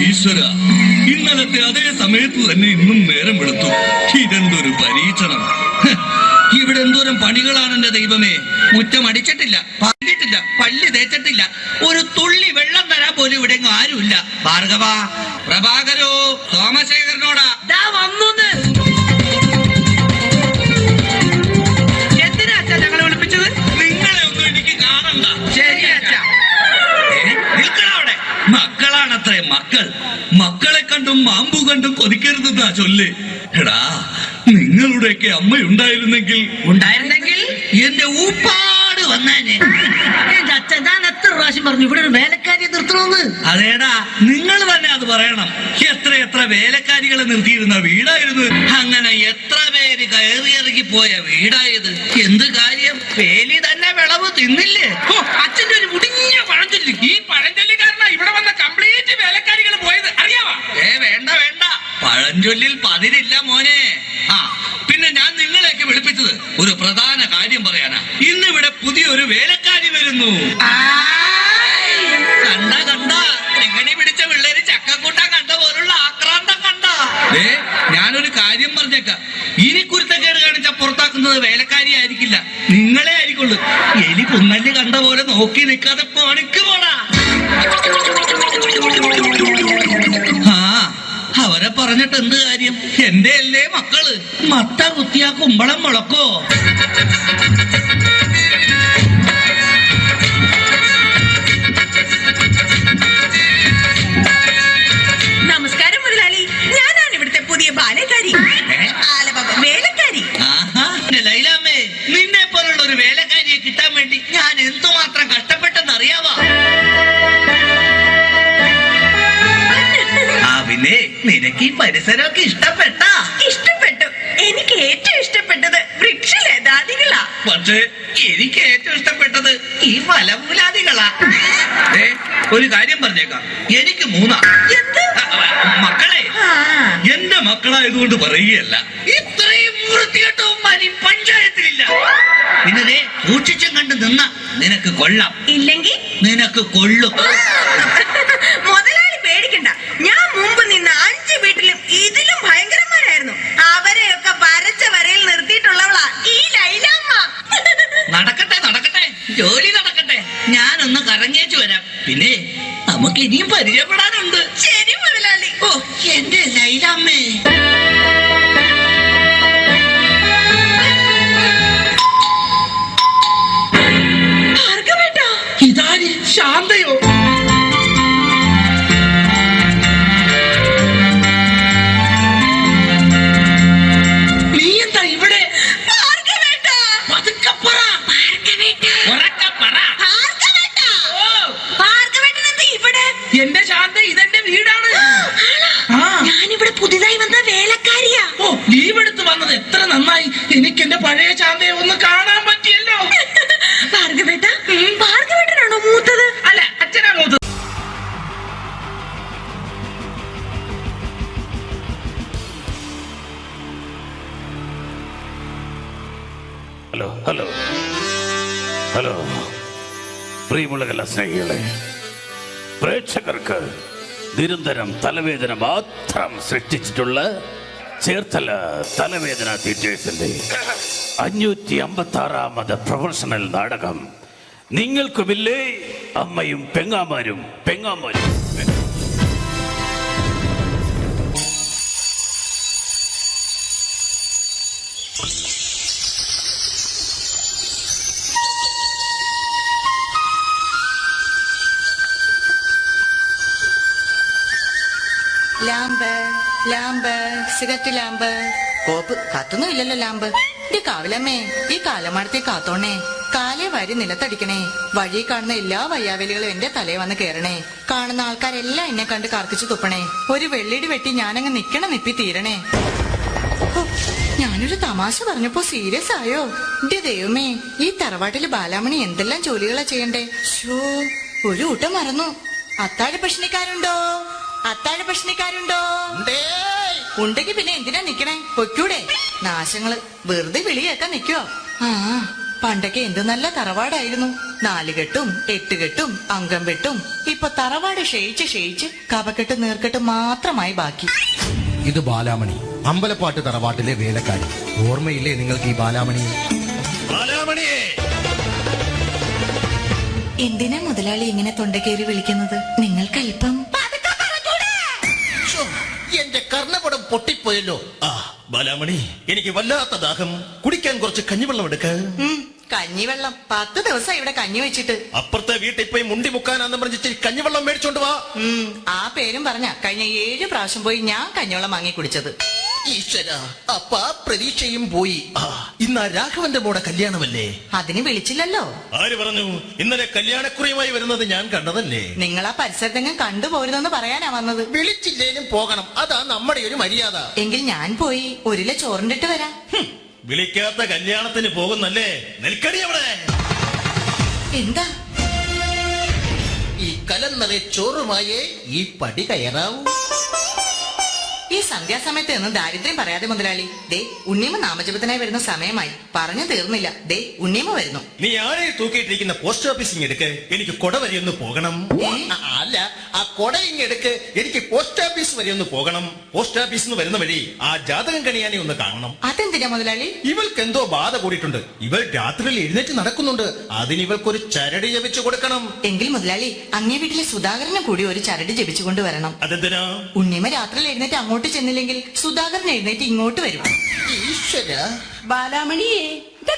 ഈശ്വര, ഇന്നലത്തെ അതേ സമയത്ത് തന്നെ ഇന്നും നേരം വെളുത്തു. ഇതെന്തൊരു പരീക്ഷണം! ഇവിടെ എന്തോരം പണികളാണ് എന്റെ ദൈവമേ. മുറ്റം അടിച്ചിട്ടില്ല, പറഞ്ഞിട്ടില്ല, പള്ളി തേച്ചിട്ടില്ല, ഒരു തുള്ളി വെള്ളം തരാൻ പോലും ഇവിടെ ആരുമില്ല. ഭാർഗവ, പ്രഭാകരോ, സോമശേഖരനോടാ വന്നു. എന്തിനാ അച്ഛാ ഞങ്ങളെ വിളിപ്പിച്ചത്? നിങ്ങളെ ഒന്നും എനിക്ക് കാണണ്ട. ശരി അച്ഛാ. നിൽക്കണവിടെ. മക്കളാണത്രേ മക്കൾ. മക്കളെ കണ്ടും മാമ്പു കണ്ടും കൊതിക്കരുതെന്നാ ചൊല്ല്. എടാ, നിങ്ങളുടെയൊക്കെ അമ്മയുണ്ടായിരുന്നെങ്കിൽ എന്റെ ഊപ്പാട് വന്നേനെ. എന്റെ അച്ഛൻ ഞാൻ എത്ര പ്രാവശ്യം പറഞ്ഞു ഇവിടെ ഒരു വേലക്കാരിയെ നിർത്തണമെന്ന്. അതേടാ, നിങ്ങൾ തന്നെ അത് പറയണം. എത്ര വേലക്കാരികളെ നിർത്തിയിരുന്ന വീടായിരുന്നു. അങ്ങനെ എത്ര പേര് കയറിയിറങ്ങി പോയ വീടായത്. എന്ത് കാര്യം, വേലി തന്നെ വിളവ് തിന്നില്ലേ? അച്ഛന്റെ ഒരു മുടിഞ്ഞ പഴഞ്ചൊല്ലി. ഈ പഴഞ്ചൊല്ലി കാരണം ഇവിടെ വന്ന കംപ്ലീറ്റ് വേലക്കാരികൾ പോയത് അറിയാവാ? വേണ്ട, പഴഞ്ചൊല്ലിൽ പതിരില്ല മോനെ. പിന്നെ ഞാൻ നിങ്ങളെയൊക്കെ വിളിപ്പിച്ചത് ഒരു പ്രധാന കാര്യം പറയാനാ. ഇന്നിവിടെ പുതിയൊരു വേലക്കാരി വരുന്നു. കണ്ട എങ്ങനെ പിടിച്ച പിള്ളേര് ചക്കക്കൂട്ടം കണ്ട പോലുള്ള ആക്രാന്തം കണ്ട. ഞാനൊരു കാര്യം പറഞ്ഞേക്കാം, ഇനി കുരുത്തക്കേട് കാണിച്ച പുറത്താക്കുന്നത് വേലക്കാരി ആയിരിക്കില്ല, നിങ്ങളെ ആയിരിക്കുള്ളൂ. എലി പുന്നല് കണ്ട പോലെ നോക്കി നിൽക്കാതെ പണിക്ക് പോടാ. അവരെ പറഞ്ഞിട്ട് എന്ത് കാര്യം? എന്റെ അല്ലേ മക്കള്. മത്ത കുത്തിയാ കുമ്പളം മുളക്കോ? നമസ്കാരം മുതലാളി, ഞാനാണ് ഇവിടുത്തെ പുതിയ ബാലക്കാരി, വേലക്കാരി. ലൈലാമ്മേ, നിന്നെ പോലുള്ള ഒരു വേലക്കാരിയെ കിട്ടാൻ വേണ്ടി ഞാൻ എന്തുമാത്രം കഷ്ടപ്പെട്ടെന്ന് അറിയാവാ? പിന്നെ നിനക്ക് ഈ പരിസരമൊക്കെ ഇഷ്ടപ്പെട്ടു? എനിക്ക് ഏറ്റവും ഇഷ്ടപ്പെട്ടത് വൃക്ഷലതാദികളാ. പക്ഷേ എനിക്ക് ഏറ്റവും ഇഷ്ടപ്പെട്ടത് ഈ ഫലമൂലാദികളാ. ഒരു കാര്യം പറഞ്ഞേക്കാം, എനിക്ക് 3 മക്കളെ. എന്റെ മക്കളായതുകൊണ്ട് പറയുകയല്ല, ഇത്രയും വൃത്തികെട്ടവന്മാരി പഞ്ചായത്തിലില്ല. പിന്നെ സൂക്ഷിച്ചും കണ്ട് നിന്ന നിനക്ക് കൊള്ളാം, ഇല്ലെങ്കിൽ നിനക്ക് കൊള്ളും. മുതലാളി പേടിക്കണ്ട, ഞാൻ മുമ്പ് നിന്ന 5 വീട്ടിലും ഇതിലും ഭയങ്കരന്മാരായിരുന്നു. അവരെയൊക്കെ വരച്ച വരയിൽ നിർത്തിയിട്ടുള്ളവളാ ഈ ലൈലാമ്മ. നടക്കട്ടെ, ജോലി നടക്കട്ടെ. ഞാനൊന്ന് കറങ്ങിയേച്ചു വരാം. പിന്നെ നമുക്ക് ഇനിയും പരിചയപ്പെടാനുണ്ട്. ശരി മുതലാളി. ഓ എന്റെ ലൈലാമ്മേ. ഇതാര്? ശാന്തയോ? നീ എന്താ ഇവിടെ? എന്റെ ശാന്ത, ഇതെന്റെ വീടാണ്. ഞാനിവിടെ പുതിയതായി വന്ന വേലക്കാരിയാ. ഓ, ലീവ് എടുത്ത് വന്നത് എത്ര നന്നായി. എനിക്ക് എന്റെ പഴയ ശാന്തയെ ഒന്ന് കാണാൻ പറ്റിയല്ലോ. ഭാർഗവേട്ടനാണോ മൂത്തത്? അല്ല, അച്ഛനാ മൂത്തത്. ഹലോ പ്രിയമുള്ള കലാ സ്നേഹികളെ, പ്രേക്ഷകർക്ക് നിരന്തരം തലവേദന മാത്രം സൃഷ്ടിച്ചിട്ടുള്ള ചേർത്തല തലവേദന തിയേറ്റേഴ്സിന്റെ 556ാമത് പ്രൊഫഷണൽ നാടകം നിങ്ങൾക്കുമില്ലേ അമ്മയും പെങ്ങാമാരും. Lamp cigarette lamp. കോപ്പ് കത്തൊന്നും ഇല്ലല്ലോ ലാമ്പ്. ഈ കാവിലമ്മേ, ഈ കാലമാടത്തെ കാത്തോണേ. കാലേ വാരി നിലത്തടിക്കണേ. വഴി കാണുന്ന എല്ലാ വയ്യാവലികളും എന്റെ തലയെ വന്ന് കേറണേ. കാണുന്ന ആൾക്കാരെല്ലാം എന്നെ കണ്ട് കർക്കിച്ചു തുപ്പണേ. ഒരു വെള്ളിടി വെട്ടി ഞാനങ്ങ് നിപ്പി തീരണേ. ഞാനൊരു തമാശ പറഞ്ഞപ്പോ സീരിയസ് ആയോ? എന്റെ ദൈവമേ, ഈ തറവാട്ടില് ബാലാമണി എന്തെല്ലാം ജോലികളാ ചെയ്യണ്ടേ. ഷോ, ഒരു കൂട്ടം മറന്നു. അത്താഴ ഭക്ഷണിക്കാരുണ്ടോ? ഉണ്ടെങ്കിൽ പിന്നെ എന്തിനാ നിക്കണേ? പൊയ്ക്കൂടെ? നാശങ്ങള് വെറുതെ വിളി കേൾക്കാൻ നിക്കോ? പണ്ടൊക്കെ എന്ത് നല്ല തറവാടായിരുന്നു. 4 കെട്ടും 8 കെട്ടും അംഗം വെട്ടും. ഇപ്പൊ തറവാട് ക്ഷയിച്ച് കപക്കെട്ട് നീർക്കെട്ട് മാത്രമായി ബാക്കി. ഇത് ബാലാമണി, അമ്പലപ്പാട്ട് തറവാട്ടിലെ വേലക്കാരി. ഓർമ്മയില്ലേ നിങ്ങൾക്ക് ഈ ബാലാമണി? എന്തിനാ മുതലാളി ഇങ്ങനെ തൊണ്ടക്കേറി വിളിക്കുന്നത്? നിങ്ങൾക്ക് അല്പം എന്റെ കർണപടം പൊട്ടിപ്പോയല്ലോ. ബാലാമണി, എനിക്ക് വല്ലാത്ത ദാഹം. കുടിക്കാൻ കുറച്ച് കഞ്ഞിവെള്ളം എടുക്ക. കഞ്ഞിവെള്ളം 10 ദിവസം ഇവിടെ കഞ്ഞി വെച്ചിട്ട്. അപ്പുറത്തെ വീട്ടിൽ പോയി മുണ്ടി മുക്കാനാന്ന് പറഞ്ഞിട്ട് കഞ്ഞിവെള്ളം മേടിച്ചോണ്ട് വാ. ആ പേരും പറഞ്ഞ കഴിഞ്ഞ 7 പ്രാവശ്യം പോയി ഞാൻ കഞ്ഞിവെള്ളം വാങ്ങി കുടിച്ചത്. ഈശ്വര, അപ്പ പ്രതീക്ഷയും പോയി. ഇന്ന് ആ രാഘവന്റെ മോടെ കല്യാണമല്ലേ? അതിന് വിളിച്ചില്ലല്ലോ. ആര് പറഞ്ഞു? ഇന്നലെ കല്യാണക്കുറിയുമായി വരുന്നത് ഞാൻ കണ്ടതല്ലേ. നിങ്ങൾ ആ പരിസരത്തെങ്ങും കണ്ടുപോരുതെന്ന് പറയാനാ വന്നത്. വിളിച്ചില്ലേലും പോകണം, അതാ നമ്മുടെ ഒരു മര്യാദ. എങ്കിൽ ഞാൻ പോയി 1 കിലോ ചോറിണ്ടിട്ട് വരാം. വിളിക്കാത്ത കല്യാണത്തിന് പോകുന്നല്ലേ? നിൽക്കടി അവിടെ. എന്താ? ഈ കലന്നലെ ചോറുമായേ ഈ പടി കയറാവൂ. ഈ സന്ധ്യാസമയത്ത് നിന്ന് ദാരിദ്ര്യം പറയാതെ മുതലാളി. ദേ ഉണ്ണിയമ്മ നാമജപത്തിനായി വരുന്ന സമയമായി. പറഞ്ഞു തീർന്നില്ല. ദേ ഉണ്ണിയമ്മ വരുന്നു. നീ ആരെ തൂക്കിയിട്ടിരിക്കുന്ന പോസ്റ്റ് ഓഫീസിങ് എടുക്ക്, എനിക്ക് കൊട വരെ ഒന്ന് പോകണം. അല്ല, ആ കൊട ഇങ്ങെടുക്ക്, എനിക്ക് പോസ്റ്റ് ഓഫീസ് വരെ ഒന്ന് പോകണം. പോസ്റ്റ് ഓഫീസിൽ നിന്ന് വരുന്ന വഴി ആ ജാതകം കണിയാനെ ഒന്ന് കാണണം. അതെന്തിനാ മുതലാളി? ഇവൾക്ക് എന്തോ ബാധ കൂടിയിട്ടുണ്ട്. ഇവൾ രാത്രിയിൽ എഴുന്നേറ്റ് നടക്കുന്നുണ്ട്. അതിന് ഇവൾക്കൊരു ചരട് ജപിച്ചു കൊടുക്കണം. എങ്കിൽ മുതലാളി അങ്ങേ വീട്ടിലെ സുധാകരനെ കൂടി ഒരു ചരട് ജപിച്ചുകൊണ്ട് വരണം. അതെന്തിനാ? ഉണ്ണിയമ്മ രാത്രിയിൽ എഴുന്നേറ്റ് അങ്ങോട്ട് ചെന്നില്ലെങ്കിൽ സുധാകരൻ എഴുന്നേറ്റ് ഇങ്ങോട്ട് വരും. ഈശ്വര. ബാലാമണിയെ,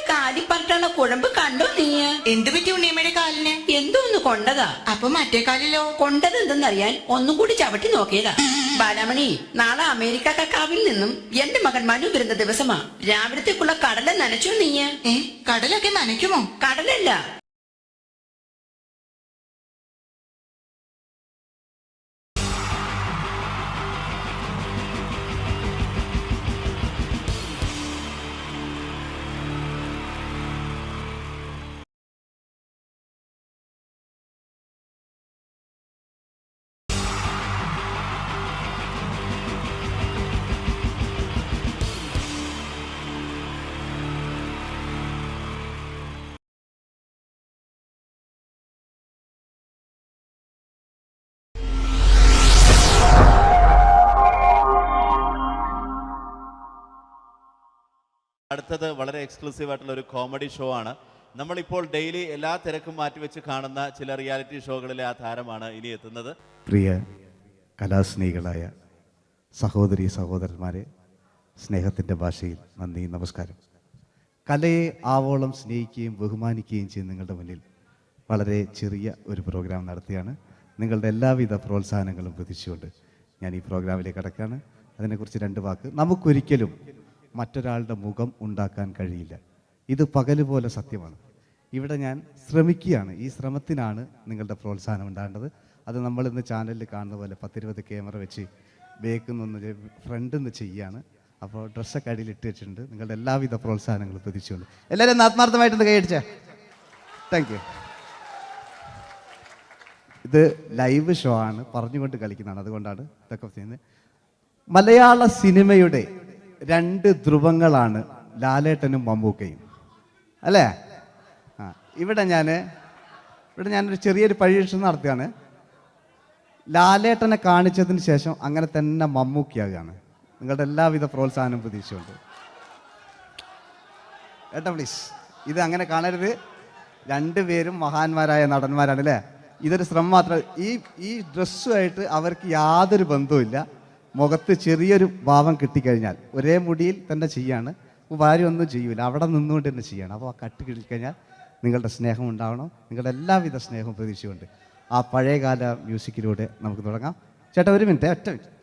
കാലിപ്പറട്ടുള്ള കുഴമ്പ് കണ്ടോ നീ? എന്ത് പറ്റി ഉണ്ണിയമ്മയുടെ കാലിന്? എന്തോന്ന് കൊണ്ടതാ. അപ്പൊ മറ്റേ കാലിലോ? കൊണ്ടത് എന്തെന്നറിയാൻ ഒന്നും കൂടി ചവിട്ടി നോക്കിയതാ. ബാലാമണി, നാളെ അമേരിക്ക കക്കാവിൽ നിന്നും എന്റെ മകൻ മനു വരുന്ന ദിവസമാ. രാവിലത്തേക്കുള്ള കടല നനച്ചോ നീ? കടലൊക്കെ നനയ്ക്കുമോ? കടലല്ല, അടുത്തത് വളരെ എക്സ്ക്ലൂസീവ് ആയിട്ടുള്ള ഒരു കോമഡി ഷോ ആണ്. നമ്മളിപ്പോൾ ഡെയിലി എല്ലാ തിരക്കും മാറ്റിവെച്ച് കാണുന്ന ചില റിയാലിറ്റി ഷോകളിലെ ആ താരമാണ് ഇനി എത്തുന്നത്. പ്രിയ കലാസ്നേഹികളായ സഹോദരി സഹോദരന്മാരെ, സ്നേഹത്തിൻ്റെ ഭാഷയിൽ നന്ദി, നമസ്കാരം. കലയെ ആവോളം സ്നേഹിക്കുകയും ബഹുമാനിക്കുകയും ചെയ്യുന്ന നിങ്ങളുടെ മുന്നിൽ വളരെ ചെറിയ ഒരു പ്രോഗ്രാം നടത്തിയാണ്. നിങ്ങളുടെ എല്ലാവിധ പ്രോത്സാഹനങ്ങളും പ്രതീക്ഷിച്ചുകൊണ്ട് ഞാൻ ഈ പ്രോഗ്രാമിലേക്ക് കടക്കുകയാണ്. അതിനെക്കുറിച്ച് 2 വാക്ക്. നമുക്കൊരിക്കലും മറ്റൊരാളുടെ മുഖം ഉണ്ടാക്കാൻ കഴിയില്ല. ഇത് പകല് പോലെ സത്യമാണ്. ഇവിടെ ഞാൻ ശ്രമിക്കുകയാണ്. ഈ ശ്രമത്തിനാണ് നിങ്ങളുടെ പ്രോത്സാഹനം ഉണ്ടാകേണ്ടത്. അത് നമ്മളിന്ന് ചാനലിൽ കാണുന്ന പോലെ 10-20 ക്യാമറ വെച്ച് ബേക്കിൽ നിന്ന് ഫ്രണ്ടിൽ നിന്ന് ചെയ്യുകയാണ്. അപ്പോൾ ഡ്രസ്സൊക്കെ അടിയിൽ ഇട്ട് വെച്ചിട്ടുണ്ട്. നിങ്ങളുടെ എല്ലാവിധ പ്രോത്സാഹനങ്ങളും പ്രതീക്ഷിച്ചുകൊണ്ട് എല്ലാവരും ആത്മാർത്ഥമായിട്ടൊന്ന് കൈയടിച്ചേ. Thank you. ഇത് ലൈവ് ഷോ ആണ്, പറഞ്ഞുകൊണ്ട് കളിക്കുന്നതാണ്. അതുകൊണ്ടാണ് ഇതൊക്കെ ചെയ്യുന്നത്. മലയാള സിനിമയുടെ 2 ധ്രുവങ്ങളാണ് ലാലേട്ടനും മമ്മൂക്കയും, അല്ലേ? ഇവിടെ ഞാനൊരു ചെറിയൊരു പരീക്ഷണം നടത്തുകയാണ്. ലാലേട്ടനെ കാണിച്ചതിന് ശേഷം അങ്ങനെ തന്നെ മമ്മൂക്കയാകുകയാണ്. നിങ്ങളുടെ എല്ലാവിധ പ്രോത്സാഹനം പ്രതീക്ഷിച്ചുകൊണ്ട് ഏട്ടാ പ്ലീസ്, ഇത് അങ്ങനെ കാണരുത്. 2 പേരും മഹാന്മാരായ നടന്മാരാണ്, അല്ലേ? ഇതൊരു ശ്രമം മാത്രം. ഈ ഡ്രസ്സുമായിട്ട് അവർക്ക് യാതൊരു ബന്ധവുമില്ല. മുഖത്ത് ചെറിയൊരു ഭാവം കിട്ടിക്കഴിഞ്ഞാൽ ഒരേ മുടിയിൽ തന്നെ ചെയ്യാണ്. ഭാര്യ ഒന്നും ചെയ്യൂല, അവിടെ നിന്നുകൊണ്ട് തന്നെ ചെയ്യണം. അപ്പോൾ ആ കട്ട് കിട്ടിക്കഴിഞ്ഞാൽ നിങ്ങളുടെ സ്നേഹം ഉണ്ടാവണം. നിങ്ങളുടെ എല്ലാവിധ സ്നേഹവും പ്രതീക്ഷിച്ചുകൊണ്ട് ആ പഴയകാല മ്യൂസിക്കിലൂടെ നമുക്ക് തുടങ്ങാം. ചേട്ടാ ഒരു മിനിറ്റ്, ഒറ്റ മിനിറ്റ്.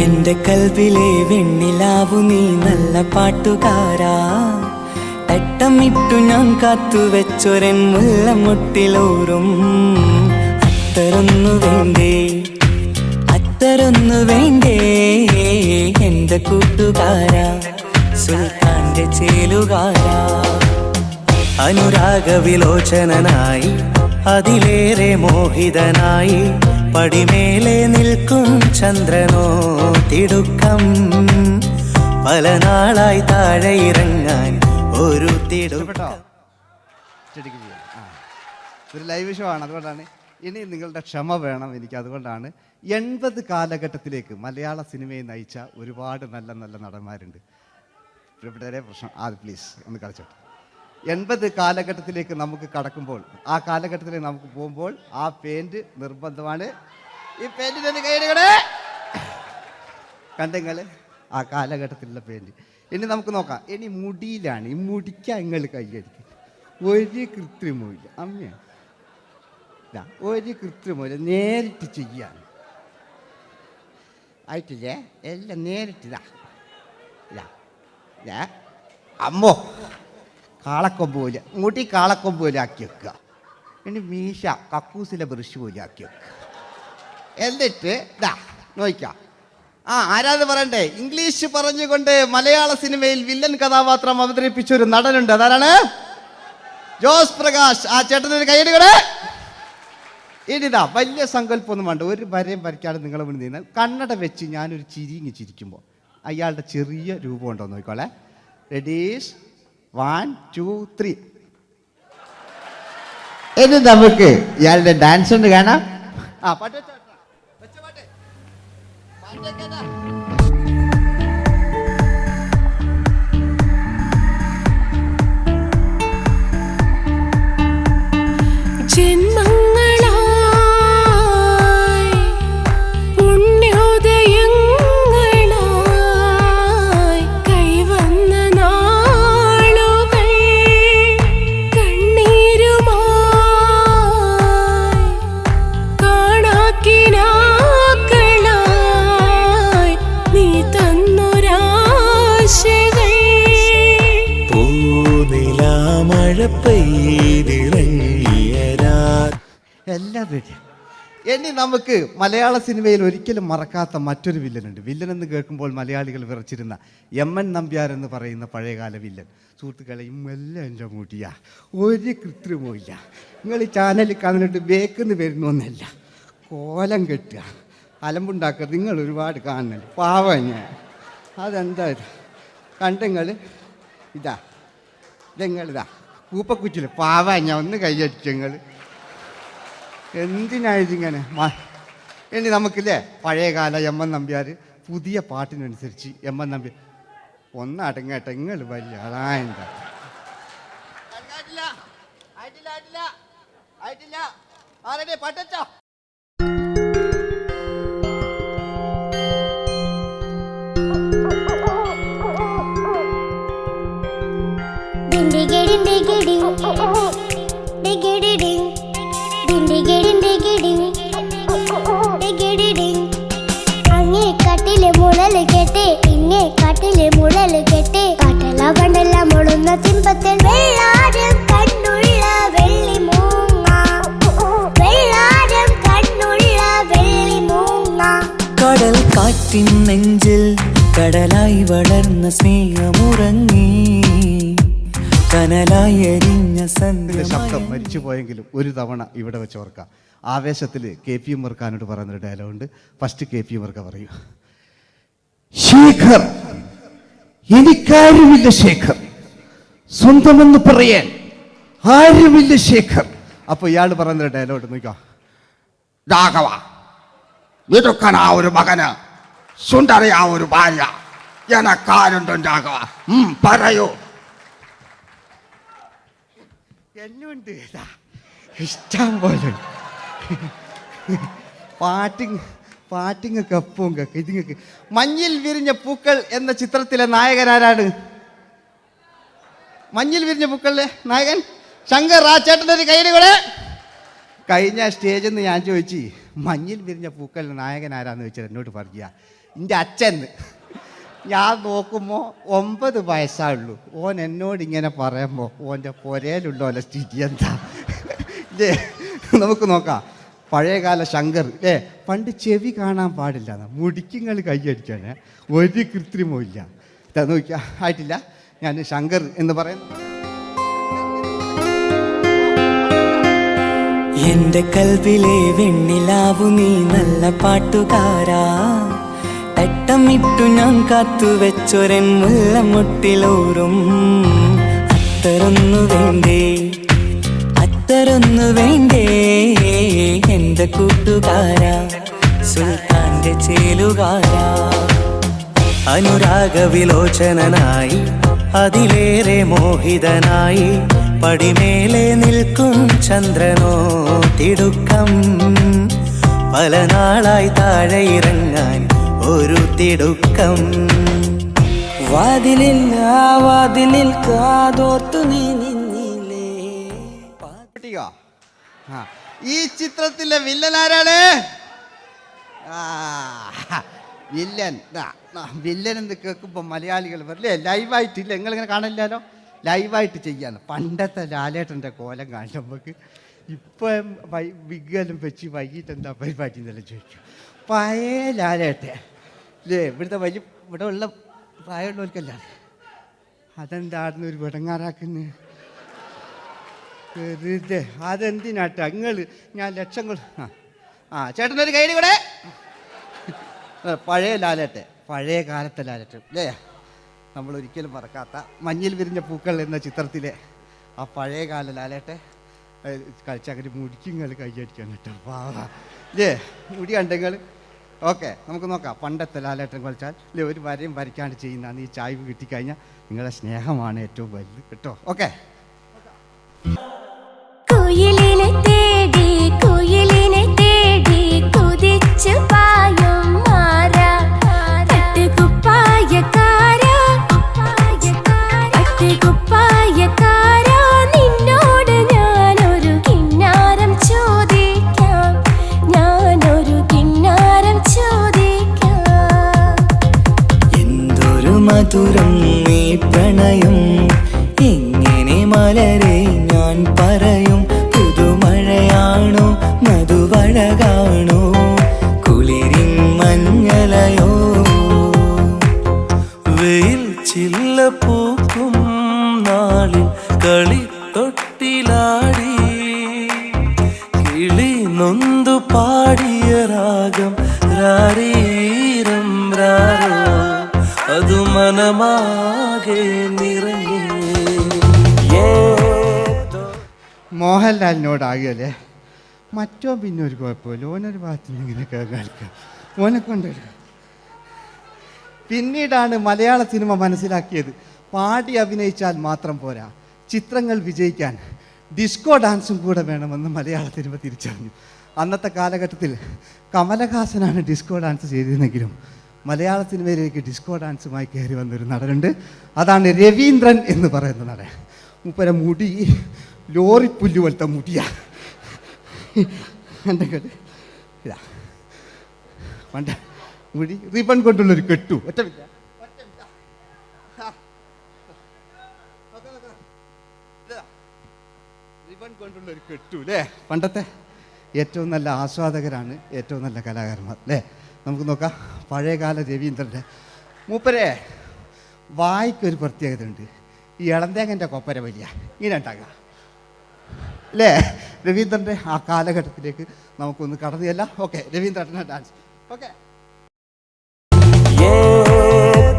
എന്റെ കൽവിലെ വെണ്ണിലാവു നീ നല്ല പാട്ടുകാരാ, തട്ടമിട്ടു ഞാൻ കാത്തുവെച്ചൊരൻ മുല്ലമുട്ടിലോറും. അത്തരൊന്നു വേണ്ടേ, അത്തരൊന്നു വേണ്ടേ എന്റെ കൂട്ടുകാരാ, സുൽത്താന്റെ ചേലുകാരാ. അനുരാഗവിലോചനായി അതിലേറെ മോഹിതനായി പടിമേലെ നിൽക്കും ചന്ദ്രനോ തിടുക്കം പല നാളായി താഴെ ഇറങ്ങാൻ ഒരു തിടുക്കം. ഒരു ലൈവ് ഷോ ആണ്, അതുകൊണ്ടാണ്. ഇനി നിങ്ങളുടെ ക്ഷമ വേണം എനിക്ക്. അതുകൊണ്ടാണ് 80 കാലഘട്ടത്തിലേക്ക് മലയാള സിനിമയെ നയിച്ച ഒരുപാട് നല്ല നല്ല നടന്മാരുണ്ട്. ഇവിടെ പ്രശ്നം പ്ലീസ് ഒന്ന് കളിച്ചോട്ടെ. 80 കാലഘട്ടത്തിലേക്ക് നമുക്ക് കടക്കുമ്പോൾ, ആ കാലഘട്ടത്തിലേക്ക് നമുക്ക് പോകുമ്പോൾ ആ പെയിന്റ് നിർബന്ധമാണ്. ഈ പെയിന്റിന് കൈയിടേ കണ്ടെങ്കിൽ ആ കാലഘട്ടത്തിലുള്ള പെയിന്റ്. ഇനി നമുക്ക് നോക്കാം. ഇനി മുടിയിലാണ്. ഈ മുടിക്കാൻ നിങ്ങൾ കൈയടിക്കും. ഒരു കൃത്രിമവും അമ്മ ഒരു കൃത്രിമല്ല, നേരിട്ട് ചെയ്യാണ്. ആയിട്ടില്ലേ? എല്ലാം നേരിട്ടിതാ അമ്മോ കാളക്കൊമ്പ് പോലെ മുടി കാളക്കൊമ്പ് പോലെ ആക്കി വെക്കുക. ഇനി മീശ കക്കൂസിലെ ബ്രഷ് പോലെ ആക്കി വെക്കുക. എന്നിട്ട് നോക്കാം. ആരാത് പറയണ്ടേ? ഇംഗ്ലീഷ് പറഞ്ഞുകൊണ്ട് മലയാള സിനിമയിൽ വില്ലൻ കഥാപാത്രം അവതരിപ്പിച്ച ഒരു നടനുണ്ട്. അതാരാണ്? ജോസ് പ്രകാശ്. ആ ചേട്ടനൊരു കൈയടികള്. ഇനിതാ വലിയ സങ്കല്പമൊന്നും വേണ്ട, ഒരു വരയും വരയ്ക്കാതെ നിങ്ങളെ മുന്നിൽ നിന്ന് കണ്ണട വെച്ച് ഞാനൊരു ചിരിങ്ങി ചിരിക്കുമ്പോൾ അയാളുടെ ചെറിയ രൂപം ഉണ്ടോ നോക്കിക്കോളെ. റെഡീസ് 1 2 3. ഇനി നമുക്ക് ഇയാളുടെ ഡാൻസ് ഉണ്ട് കാണാം. പാട്ട് വെച്ച പാട്ട് ജന്മങ്ങളായി പുണ്യോദയങ്ങളായി കൈവന്ന നാളുകൾ കണ്ണീരുമായി കാണാക്കിനാക്കളായി നീ തന്നൊരാശകൾ പൂനിലാമഴ എല്ലാം റെഡി. ഇനി നമുക്ക് മലയാള സിനിമയിൽ ഒരിക്കലും മറക്കാത്ത മറ്റൊരു വില്ലനുണ്ട്. വില്ലൻ എന്ന് കേൾക്കുമ്പോൾ മലയാളികൾ വിറച്ചിരുന്ന MN നമ്പ്യാർ എന്ന് പറയുന്ന പഴയകാല വില്ലൻ. സുഹൃത്തുക്കളെ, എല്ലാം എൻ്റെ മുടിയാ, ഒരു കൃത്രിമവും ഇല്ല. നിങ്ങൾ ഈ ചാനലിൽ കാണുന്നിട്ട് ബേക്കെന്ന് വരുന്നൊന്നല്ല, കോലം കെട്ടുക, അലമ്പുണ്ടാക്കുക. നിങ്ങൾ ഒരുപാട് കാണുന്നുണ്ട്. പാവം ഞാൻ അതെന്താ കണ്ടെങ്കിൽ ഇതെങ്ങളിതാ കൂപ്പക്കുറ്റിൽ പാവം ഞാൻ ഒന്ന് കൈയടിച്ചങ്ങൾ. എന്തിനായതിങ്ങനെ? ഇനി നമുക്കില്ലേ പഴയകാല MN നമ്പ്യാർ, പുതിയ പാട്ടിനനുസരിച്ച് MN നമ്പ്യാർ ഒന്നടങ്ങട്ടെ. നിങ്ങൾ വലിയ ആളായില്ല. പാട്ടോ അങ്ങേ കട്ടിലെ മുളല് കെട്ടി ഇങ്ങേ കട്ടിലെ മുളല് കെട്ടി കട്ടല കണ്ടല്ല മുളുന്ന സിംഹത്തിൽ വെള്ളാരം കണ്ണുള്ള വെള്ളി മൂങ്ങ വെള്ളാരം കണ്ണുള്ള വെള്ളി മൂങ്ങ കടൽ കാറ്റിൻ നെഞ്ചിൽ കടലായി വളർന്ന സ്നേഹമുറങ്ങി കനലായി എരിഞ്ഞ ശബ്ദം മരിച്ചു പോയെങ്കിലും ഒരു തവണ ഇവിടെ വെച്ച് ഓർക്കാം. ആവേശത്തിൽ KP ഉമ്മർഖാനോട് പറയുന്നൊരു ഡയലോഗുണ്ട്. ഫസ്റ്റ് KP ഉമ്മർഖ പറയൂ. ശേഖർ, എനിക്കാരുമില്ല ശേഖർ, സ്വന്തമെന്ന് പറയാൻ ആരുമില്ല ശേഖർ. അപ്പൊ ഇയാൾ പറയുന്നൊരു ഡയലോഗ് നോക്കാം. രാഘവ, മിടുക്കനാ ഒരു മകന്, സുന്ദരയാ ഒരു ഭാര്യ, എനക്കാരുണ്ടോ രാഘവ? പറയൂ. എന്നുണ്ട് ഇഷ്ടം പോലെ പാട്ടിങ്ങൊക്കെ അപ്പവും കേക്ക് ഇതിങ്ങക്ക്. മഞ്ഞിൽ വിരിഞ്ഞ പൂക്കൾ എന്ന ചിത്രത്തിലെ നായകൻ ആരാണ്? മഞ്ഞിൽ വിരിഞ്ഞ പൂക്കളിലെ നായകൻ ശങ്കർ. ആ ചേട്ടൻ്റെ കൈയ്യടികളെ. കഴിഞ്ഞ സ്റ്റേജിൽ നിന്ന് ഞാൻ ചോദിച്ചു, മഞ്ഞിൽ വിരിഞ്ഞ പൂക്കളിലെ നായകൻ ആരാന്ന് ചോദിച്ചാൽ എന്നോട് പറയുക എൻ്റെ അച്ഛൻ. ഞാൻ നോക്കുമ്പോൾ 9 വയസ്സായുള്ളൂ. ഓൻ എന്നോട് ഇങ്ങനെ പറയുമ്പോൾ ഓൻ്റെ പുരയിലുണ്ടോ അല്ല സ്ഥിതി എന്താ? ഇല്ലേ, നമുക്ക് നോക്കാം. പഴയകാല ശങ്കർ അല്ലേ, പണ്ട് ചെവി കാണാൻ പാടില്ല, മുടിക്കുങ്ങൾ കൈയടിക്കാണ്, ഒരു കൃത്രിമവും ഇല്ല. നോക്കിയാ ആയിട്ടില്ല. ഞാൻ ശങ്കർ എന്ന് പറയുന്നത് എന്റെ കൽവിലെ വെണ്ണിലാവു നീ നല്ല പാട്ടുകാരാ തട്ടമിട്ടു ഞാൻ കാത്തുവെച്ചൊരൻ മുല്ലമുട്ടിലോറും അത്തരൊന്നു വേണ്ടേ അത്തരൊന്നു വേണ്ടേ എന്റെ കൂട്ടുകാരാ സുൽത്താന്റെ ചേലുകാരാ അനുരാഗവിലോചനായി അതിലേറെ മോഹിതനായി പടിമേലെ നിൽക്കും ചന്ദ്രനോ തിടുക്കം പല നാളായി താഴെ ഇറങ്ങാൻ ഒരു തിടുക്കം വാതിലിൽ വാതിലിൽ കാതോർത്തു നീ നിന്നില്ലേ. ഈ ചിത്രത്തിലെ വില്ലൻ ആരാണ്? വില്ലൻ വില്ലൻ എന്ന് കേൾക്കുമ്പോൾ മലയാളികൾ വരില്ലേ ലൈവായിട്ടില്ല, നിങ്ങളിങ്ങനെ കാണില്ലല്ലോ, ലൈവായിട്ട് ചെയ്യാന്ന്. പണ്ടത്തെ ലാലേട്ടൻ്റെ കോലം കാണും നമുക്ക്. ഇപ്പം വിഗ്ഗലും വെച്ച് വൈകിട്ട് എന്താ പരിപാടി എന്നെല്ലാം ചോദിക്കും. പഴയ ലാലേട്ടൻ അല്ലേ, ഇവിടുത്തെ വലിയ ഇവിടെ ഉള്ള പ്രായമുള്ളവർക്കല്ല, അതെന്താടുന്ന ഒരു വിടങ്ങാറാക്കുന്നു വെറുതെ. അതെന്തിനാട്ടാ നിങ്ങൾ ഞാൻ ലക്ഷങ്ങൾ ചേട്ടനൊരു കൈഡി കൂടെ. പഴയ ലാലേട്ടെ, പഴയ കാലത്തെ ലാലേട്ട് അല്ലേ, നമ്മളൊരിക്കലും മറക്കാത്ത മഞ്ഞിൽ വിരിഞ്ഞ പൂക്കൾ എന്ന ചിത്രത്തിലെ ആ പഴയ കാല ലാലേട്ടെ കളിച്ചങ്ങനെ മുടിക്കുങ്ങൾ കൈയടിക്കാൻ കേട്ടോ. അല്ലേ മുടി കണ്ടെങ്കിൽ ഓക്കെ നമുക്ക് നോക്കാം. പണ്ടത്തെ ലാലേട്ടൻ കളിച്ചാൽ അല്ലേ ഒരു വരയും വരയ്ക്കാണ്ട് ചെയ്യുന്നതാണ്. ഈ ചായ്വ് കിട്ടിക്കഴിഞ്ഞാൽ നിങ്ങളുടെ സ്നേഹമാണ് ഏറ്റവും വലുത് കേട്ടോ. ഓക്കെ. കുയിലിനെ തേടി കുയിലിനെ തേടി കുതിച്ചു പായും മാറാ തട്ടുകുപ്പായക്കാരാ തട്ടുകുപ്പായക്കാരാ നിന്നോട് ഞാനൊരു കിന്നാരം ചോദിക്കാം, ഞാനൊരു കിന്നാരം ചോദിക്കാം. എന്തൊരു മധുരം നീ പ്രണയം എങ്ങനെ മലരെ ഞാൻ പറയും. പുതുമഴയാണോ മധുവഴകാണോ കുളിരിൻ മഞ്ഞലയോ വെയിൽ ചില്ല പൂക്കും നാളിൽ കളി തൊട്ടിലാടി കിളി നൊന്തു പാടിയ രാഗം രാരീരം രാരോ അതു മനമാകെ നിറഞ്ഞേ. മോഹൻലാലിനോടാകല്ലേ മറ്റോ പിന്നെ ഒരു കുഴപ്പമില്ല, ഓനൊരു ഭാഗത്ത് നിന്ന് ഇങ്ങനെ കേൾക്കാം, ഓനെ കൊണ്ടൊരു. പിന്നീടാണ് മലയാള സിനിമ മനസ്സിലാക്കിയത് പാടി അഭിനയിച്ചാൽ മാത്രം പോരാ, ചിത്രങ്ങൾ വിജയിക്കാൻ ഡിസ്കോ ഡാൻസും കൂടെ വേണമെന്ന് മലയാള സിനിമ തിരിച്ചറിഞ്ഞു. അന്നത്തെ കാലഘട്ടത്തിൽ കമലഹാസനാണ് ഡിസ്കോ ഡാൻസ് ചെയ്തിരുന്നെങ്കിലും മലയാള സിനിമയിലേക്ക് ഡിസ്കോ ഡാൻസുമായി കയറി വന്നൊരു നടനുണ്ട്. അതാണ് രവീന്ദ്രൻ എന്ന് പറയുന്ന നടൻ. മൂപ്പര മുടി ലോറിപ്പുല്ല് പോലത്തെ മുടിയാ. എന്തെങ്കിലും ഇതാ പണ്ട് മുടി റിബൺ കൊണ്ടുള്ളൊരു കെട്ടു ഒറ്റ റിബൺ കൊണ്ടുള്ളൊരു കെട്ടു അല്ലേ. പണ്ടത്തെ ഏറ്റവും നല്ല ആസ്വാദകരാണ് ഏറ്റവും നല്ല കലാകാരന്മാർ അല്ലേ. നമുക്ക് നോക്കാം പഴയകാല രവീന്ദ്രൻ്റെ. മൂപ്പരെ വായിക്കൊരു പ്രത്യേകത ഉണ്ട്, ഈ ഇളന്തേങ്ങൻ്റെ കൊപ്പര വലിയ ഇങ്ങനെ ഉണ്ടാകുക അല്ലേ. രവീന്ദ്രൻ്റെ ആ കാലഘട്ടത്തിലേക്ക് നമുക്കൊന്ന് കടന്നു ചെല്ലാം. ഓക്കെ, രവീന്ദ്രൻ്റെ ഡാൻസ്. ഓക്കെ.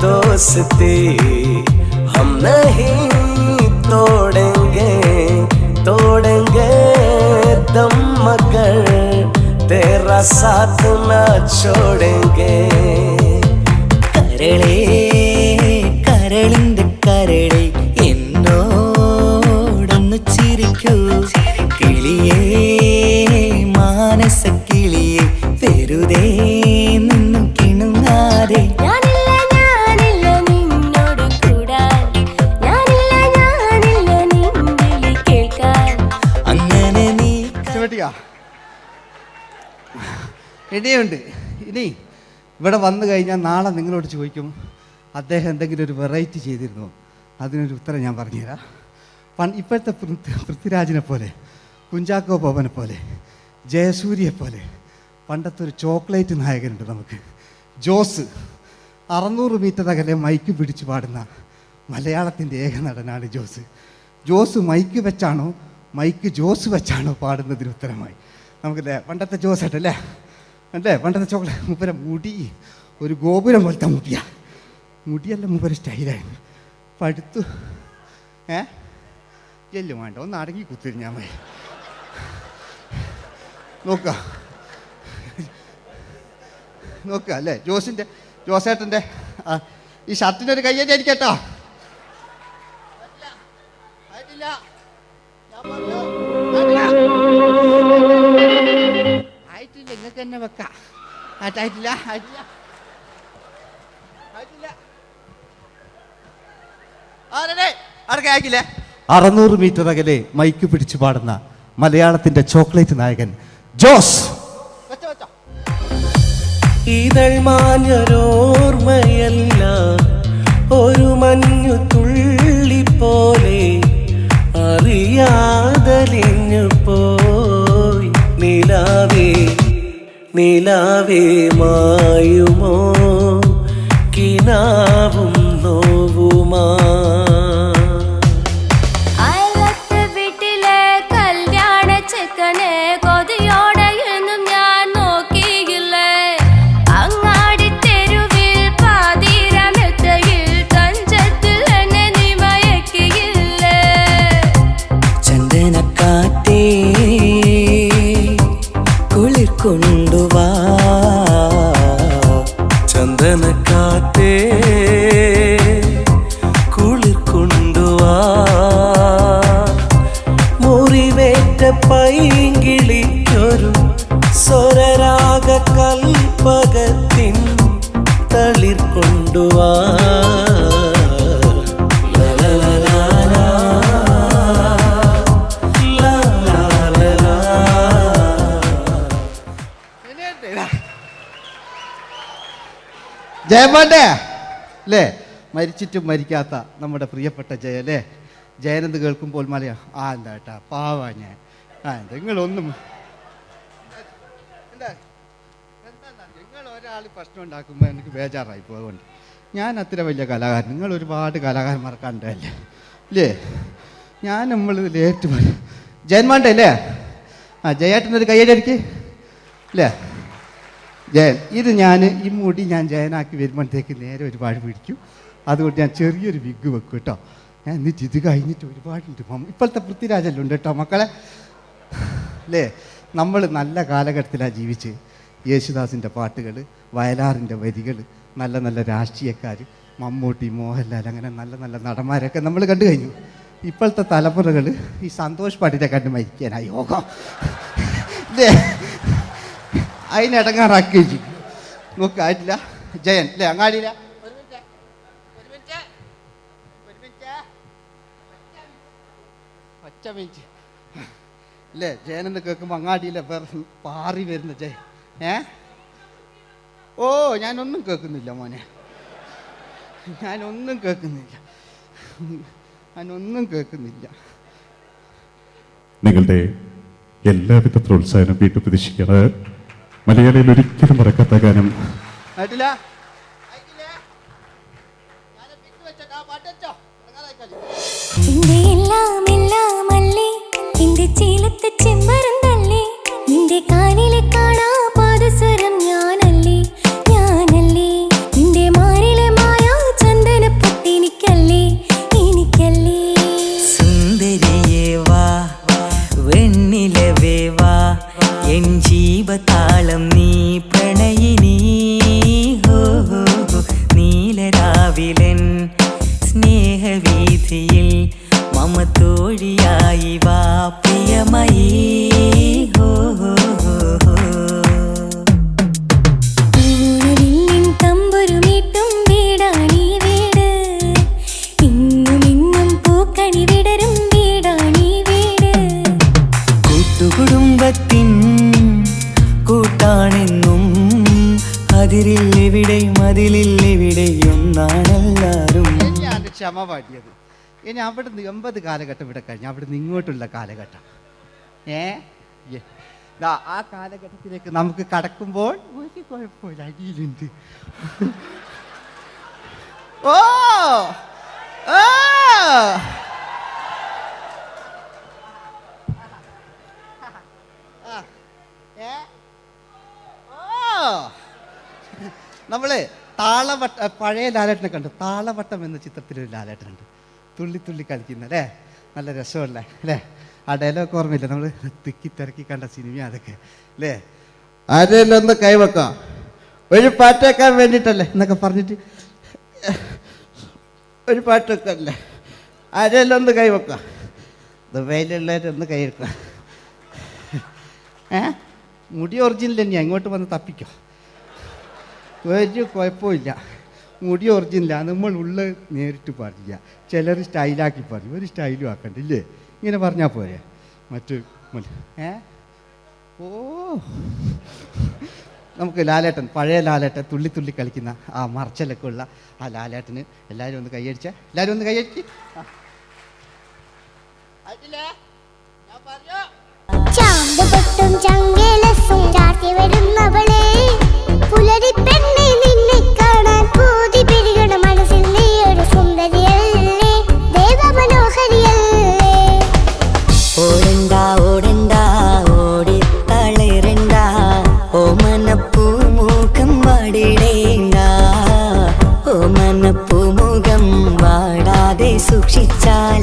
दोस्ती हम नहीं तोड़ेंगे तोड़ेंगे दम मगर तेरा साथ न छोड़ेंगे. കരളേ കരളിന്റെ കരളേ എന്നോടൊന്ന് ചിരിക്കൂ കിളിയേ മാനസ കിളിയേ വെറുതെ നിന്നും കിണുങ്ങാതെ. ഇനിയുണ്ട്. ഇനി ഇവിടെ വന്നു കഴിഞ്ഞാൽ നാളെ നിങ്ങളോട് ചോദിക്കും അദ്ദേഹം എന്തെങ്കിലും ഒരു വെറൈറ്റി ചെയ്തിരുന്നോ, അതിനൊരു ഉത്തരം ഞാൻ പറഞ്ഞുതരാം. ഇപ്പോഴത്തെ പൃഥ്വിരാജിനെ പോലെ, കുഞ്ചാക്കോ ബോബനെ പോലെ, ജയസൂര്യയെ പോലെ പണ്ടത്തെ ഒരു ചോക്ലേറ്റ് നായകനുണ്ട് നമുക്ക്, ജോസ്. 600 മീറ്റർ അകലെ മൈക്ക് പിടിച്ച് പാടുന്ന മലയാളത്തിൻ്റെ ഏക നടനാണ് ജോസ്. ജോസ് മൈക്ക് വെച്ചാണോ മൈക്ക് ജോസ് വെച്ചാണോ പാടുന്നതിന് ഉത്തരമായി നമുക്കല്ലേ പണ്ടത്തെ ജോസ് ആയിട്ടല്ലേ അല്ലേ പണ്ടത്തെ ചോക്ലേറ്റ് മൂപ്പര മുടി ഒരു ഗോപുരം പോലത്തെ മുടിയല്ല മൂപ്പര സ്റ്റൈലായിരുന്നു പടുത്തു എല്ലും വേണ്ട ഒന്ന് അടങ്ങി കുത്തിരിഞ്ഞാൽ മതി നോക്കുക അല്ലേ ജോസേട്ടൻ്റെ ഈ ഷർട്ടിനൊരു കയ്യടി അടിക്കട്ടോ ആയിട്ടില്ല നിങ്ങൾക്ക് തന്നെ വെക്കാം ആയിട്ടില്ല 600 മീറ്റർ അകലെ മൈക്ക് പിടിച്ചു പാടുന്ന മലയാളത്തിന്റെ ചോക്ലേറ്റ് നായകൻ ജോസ്. ഇതൾ മാഞ്ഞൊരോർമ്മയല്ല ഒരു മഞ്ഞു തുള്ളി പോലെ അറിയാതലിഞ്ഞു പോയി നിലാവേ മായുമോ കിനാവും നോവുമാ കൊണ്ടുവാ ചന്ദനക്കാറ്റേ കുളിർ കൊണ്ടുവാ മുറിവേറ്റ പൈങ്കിളിക്കൊരു സ്വരരാഗ കൽപ്പകത്തിൻ തളിർ കൊണ്ടുവാ ജയമോൻ്റെ അല്ലേ മരിച്ചിട്ടും മരിക്കാത്ത നമ്മുടെ പ്രിയപ്പെട്ട ജയ അല്ലേ ജയനെന്ന് കേൾക്കുമ്പോൾ മലയാ എന്താ കേട്ടാ പാവാ ഞാൻ നിങ്ങളൊന്നും എന്താ നിങ്ങൾ ഒരാൾ പ്രശ്നം ഉണ്ടാക്കുമ്പോൾ എനിക്ക് ബേജാറായി പോകുന്നുണ്ട് ഞാൻ അത്ര വലിയ കലാകാരൻ നിങ്ങൾ ഒരുപാട് കലാകാരന്മാർ കണ്ടല്ലേ അല്ലേ ഞാൻ നമ്മൾ ലേറ്റ് ജയന്മാൻ്റെ അല്ലേ ജയേട്ടനൊരു കയ്യടിക്ക് അല്ലേ ജയൻ ഇത് ഞാൻ ഈ മുടി ഞാൻ ജയനാക്കി വരുമ്പോഴത്തേക്ക് നേരെ ഒരുപാട് പിടിക്കും അതുകൊണ്ട് ഞാൻ ചെറിയൊരു വിഗ് വെക്കും കേട്ടോ ഞാൻ എന്നിട്ട് ഇത് കഴിഞ്ഞിട്ട് ഒരുപാടുണ്ട് ഇപ്പോഴത്തെ പൃഥ്വിരാജെല്ലാം ഉണ്ട് കേട്ടോ മക്കളെ അല്ലേ നമ്മൾ നല്ല കാലഘട്ടത്തിലാണ് ജീവിച്ച് യേശുദാസിൻ്റെ പാട്ടുകൾ വയലാറിൻ്റെ വരികൾ നല്ല നല്ല രാഷ്ട്രീയക്കാർ മമ്മൂട്ടി മോഹൻലാൽ അങ്ങനെ നല്ല നല്ല നടന്മാരൊക്കെ നമ്മൾ കണ്ടു കഴിഞ്ഞു ഇപ്പോഴത്തെ തലമുറകൾ ഈ സന്തോഷ് പാട്ടിനെ കണ്ട് മരിക്കാനായി യോഗം അല്ലേ അതിനിടങ്ങാറാക്കി നോക്കായിട്ടില്ല ജയൻ അല്ലേ അങ്ങാടിയില്ല ഒറ്റ മിനിറ്റ് അല്ലേ ജയനെന്ന് കേൾക്കുമ്പോൾ അങ്ങാടിയില്ല വേറെ പാറി വരുന്ന ജയൻ ഓ ഞാനൊന്നും കേൾക്കുന്നില്ല മോനെ ഞാനൊന്നും കേൾക്കുന്നില്ല നിങ്ങളുടെ എല്ലാവിധ പ്രോത്സാഹനം വീട്ടു പ്രതീക്ഷിക്കാറ് മലയാളിയിൽ ഒരിക്കലും മറക്കാത്ത ഗാനം ജീവതാളം നീ പ്രണയിനി നീലരാവിലൻ സ്നേഹവീഥിയിൽ മമ തോഴിയായി വാ പ്രിയമയീ തമ്പുരുമീട്ടും വീടാണീ വീട് ഇന്നും ഇന്നും പൂക്കണി വിടരും വീടാണീ വീട് കൂട്ടുകുടുംബത്തിൻ കൂട്ടാണെന്നും അതിരില്ലെവിടെയും ഞാൻ ക്ഷമ പാടിയത് ഇനി അവിടുന്ന് 80 കാലഘട്ടം ഇവിടെ കഴിഞ്ഞു അവിടുന്ന് ഇങ്ങോട്ടുള്ള കാലഘട്ടം ആ കാലഘട്ടത്തിലേക്ക് നമുക്ക് കടക്കുമ്പോൾ ഒരു കുഴപ്പമില്ല അടിയിലുണ്ട് ഓ നമ്മളെ താളവട്ട പഴയ ലാലേട്ടനെ കണ്ടു. താളവട്ടം എന്ന ചിത്രത്തിലൊരു ലാലേട്ടനുണ്ട്, തുള്ളി തുള്ളി കളിക്കുന്ന അല്ലേ, നല്ല രസമല്ലേ അല്ലേ? ആ ഡയലോഗ് ഓർമ്മയില്ല, നമ്മൾ തിക്കി തിരക്കി കണ്ട സിനിമ അതൊക്കെ അല്ലേ? ആരെല്ലാം ഒന്ന് കൈവെക്കാം, ഒരു പാട്ടേക്കാൻ വേണ്ടിയിട്ടല്ലേ എന്നൊക്കെ പറഞ്ഞിട്ട് ഒരു പാട്ട് വെക്കല്ലേ, ആരെല്ലാം ഒന്ന് കൈവെക്കാം, ദുബൈയിലുള്ളവരൊന്ന് കൈവെക്കാം. മുടി ഒറിജിനൽ തന്നെയാണ്, ഇങ്ങോട്ട് വന്ന് തപ്പിക്കോ, ഒരു കുഴപ്പമില്ല. മുടി ഒറിജിനലാണ്, നമ്മൾ ഉള്ള നേരിട്ട് പറയില്ല, ചിലർ സ്റ്റൈലാക്കി പറയും, ഒരു സ്റ്റൈലും ആക്കണ്ടില്ലേ, ഇങ്ങനെ പറഞ്ഞാൽ പോരെ. മറ്റു ഓ നമുക്ക് ലാലേട്ടൻ, പഴയ ലാലേട്ടൻ, തുള്ളി തുള്ളി കളിക്കുന്ന ആ മറച്ചലൊക്കെ ഉള്ള ആ ലാലേട്ടന് എല്ലാവരും ഒന്ന് കൈയടിച്ചേ, എല്ലാവരും ഒന്ന് കൈയടിച്ച്. ചാന്തുപൊട്ടും ചങ്കേലസും ചാർത്തി വരുന്നവളെ, പുലരി പെണ്ണെ നിന്നെ കാണാൻ പൂതി പെരുകണ മനസ്സിൽ നീ ഒരു സുന്ദരിയല്ലേ, ദേവമനോഹരിയല്ലേ. ഓടണ്ട ഓടണ്ട ഓടി തളരണ്ട, ഓമനപ്പൂമുഖം വാടിടേണ്ട, ഓമനപ്പൂമുഖം വാടാതെ സൂക്ഷിച്ചാൽ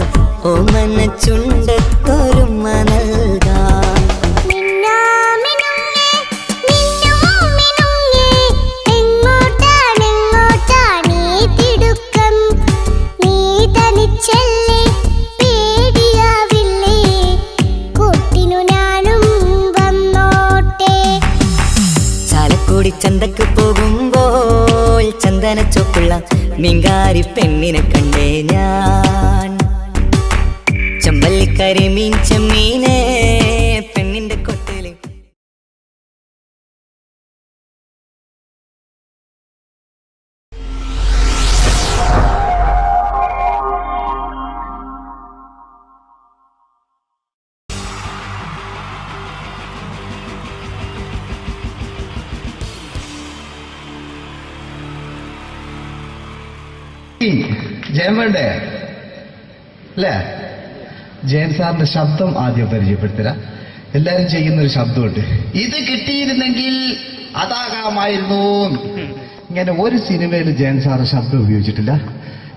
ഓമന ചുണ്ടത്തൊരുമ നൽകാം. ചന്തക്ക് പോകുമ്പോൾ ചന്ദന ചോപ്പുള്ള മീൻകാരി പെണ്ണിനെ കണ്ടേ ഞാൻ, ചമ്പല്ലിക്കരി മീൻ ചെമ്മീനെ പെണ്ണിന്റെ കൊട്ടയില്. ജയൻ വേണ്ടേ അല്ലേ? ജയൻ സാറിന്റെ ശബ്ദം ആദ്യം പരിചയപ്പെടുത്തരാ. എല്ലാരും ചെയ്യുന്ന ഒരു ശബ്ദമുണ്ട്, ഇത് കിട്ടിയിരുന്നെങ്കിൽ അതാകാമായിരുന്നു. ഇങ്ങനെ ഒരു സിനിമയിൽ ജയൻ സാറ് ശബ്ദം ഉപയോഗിച്ചിട്ടില്ല.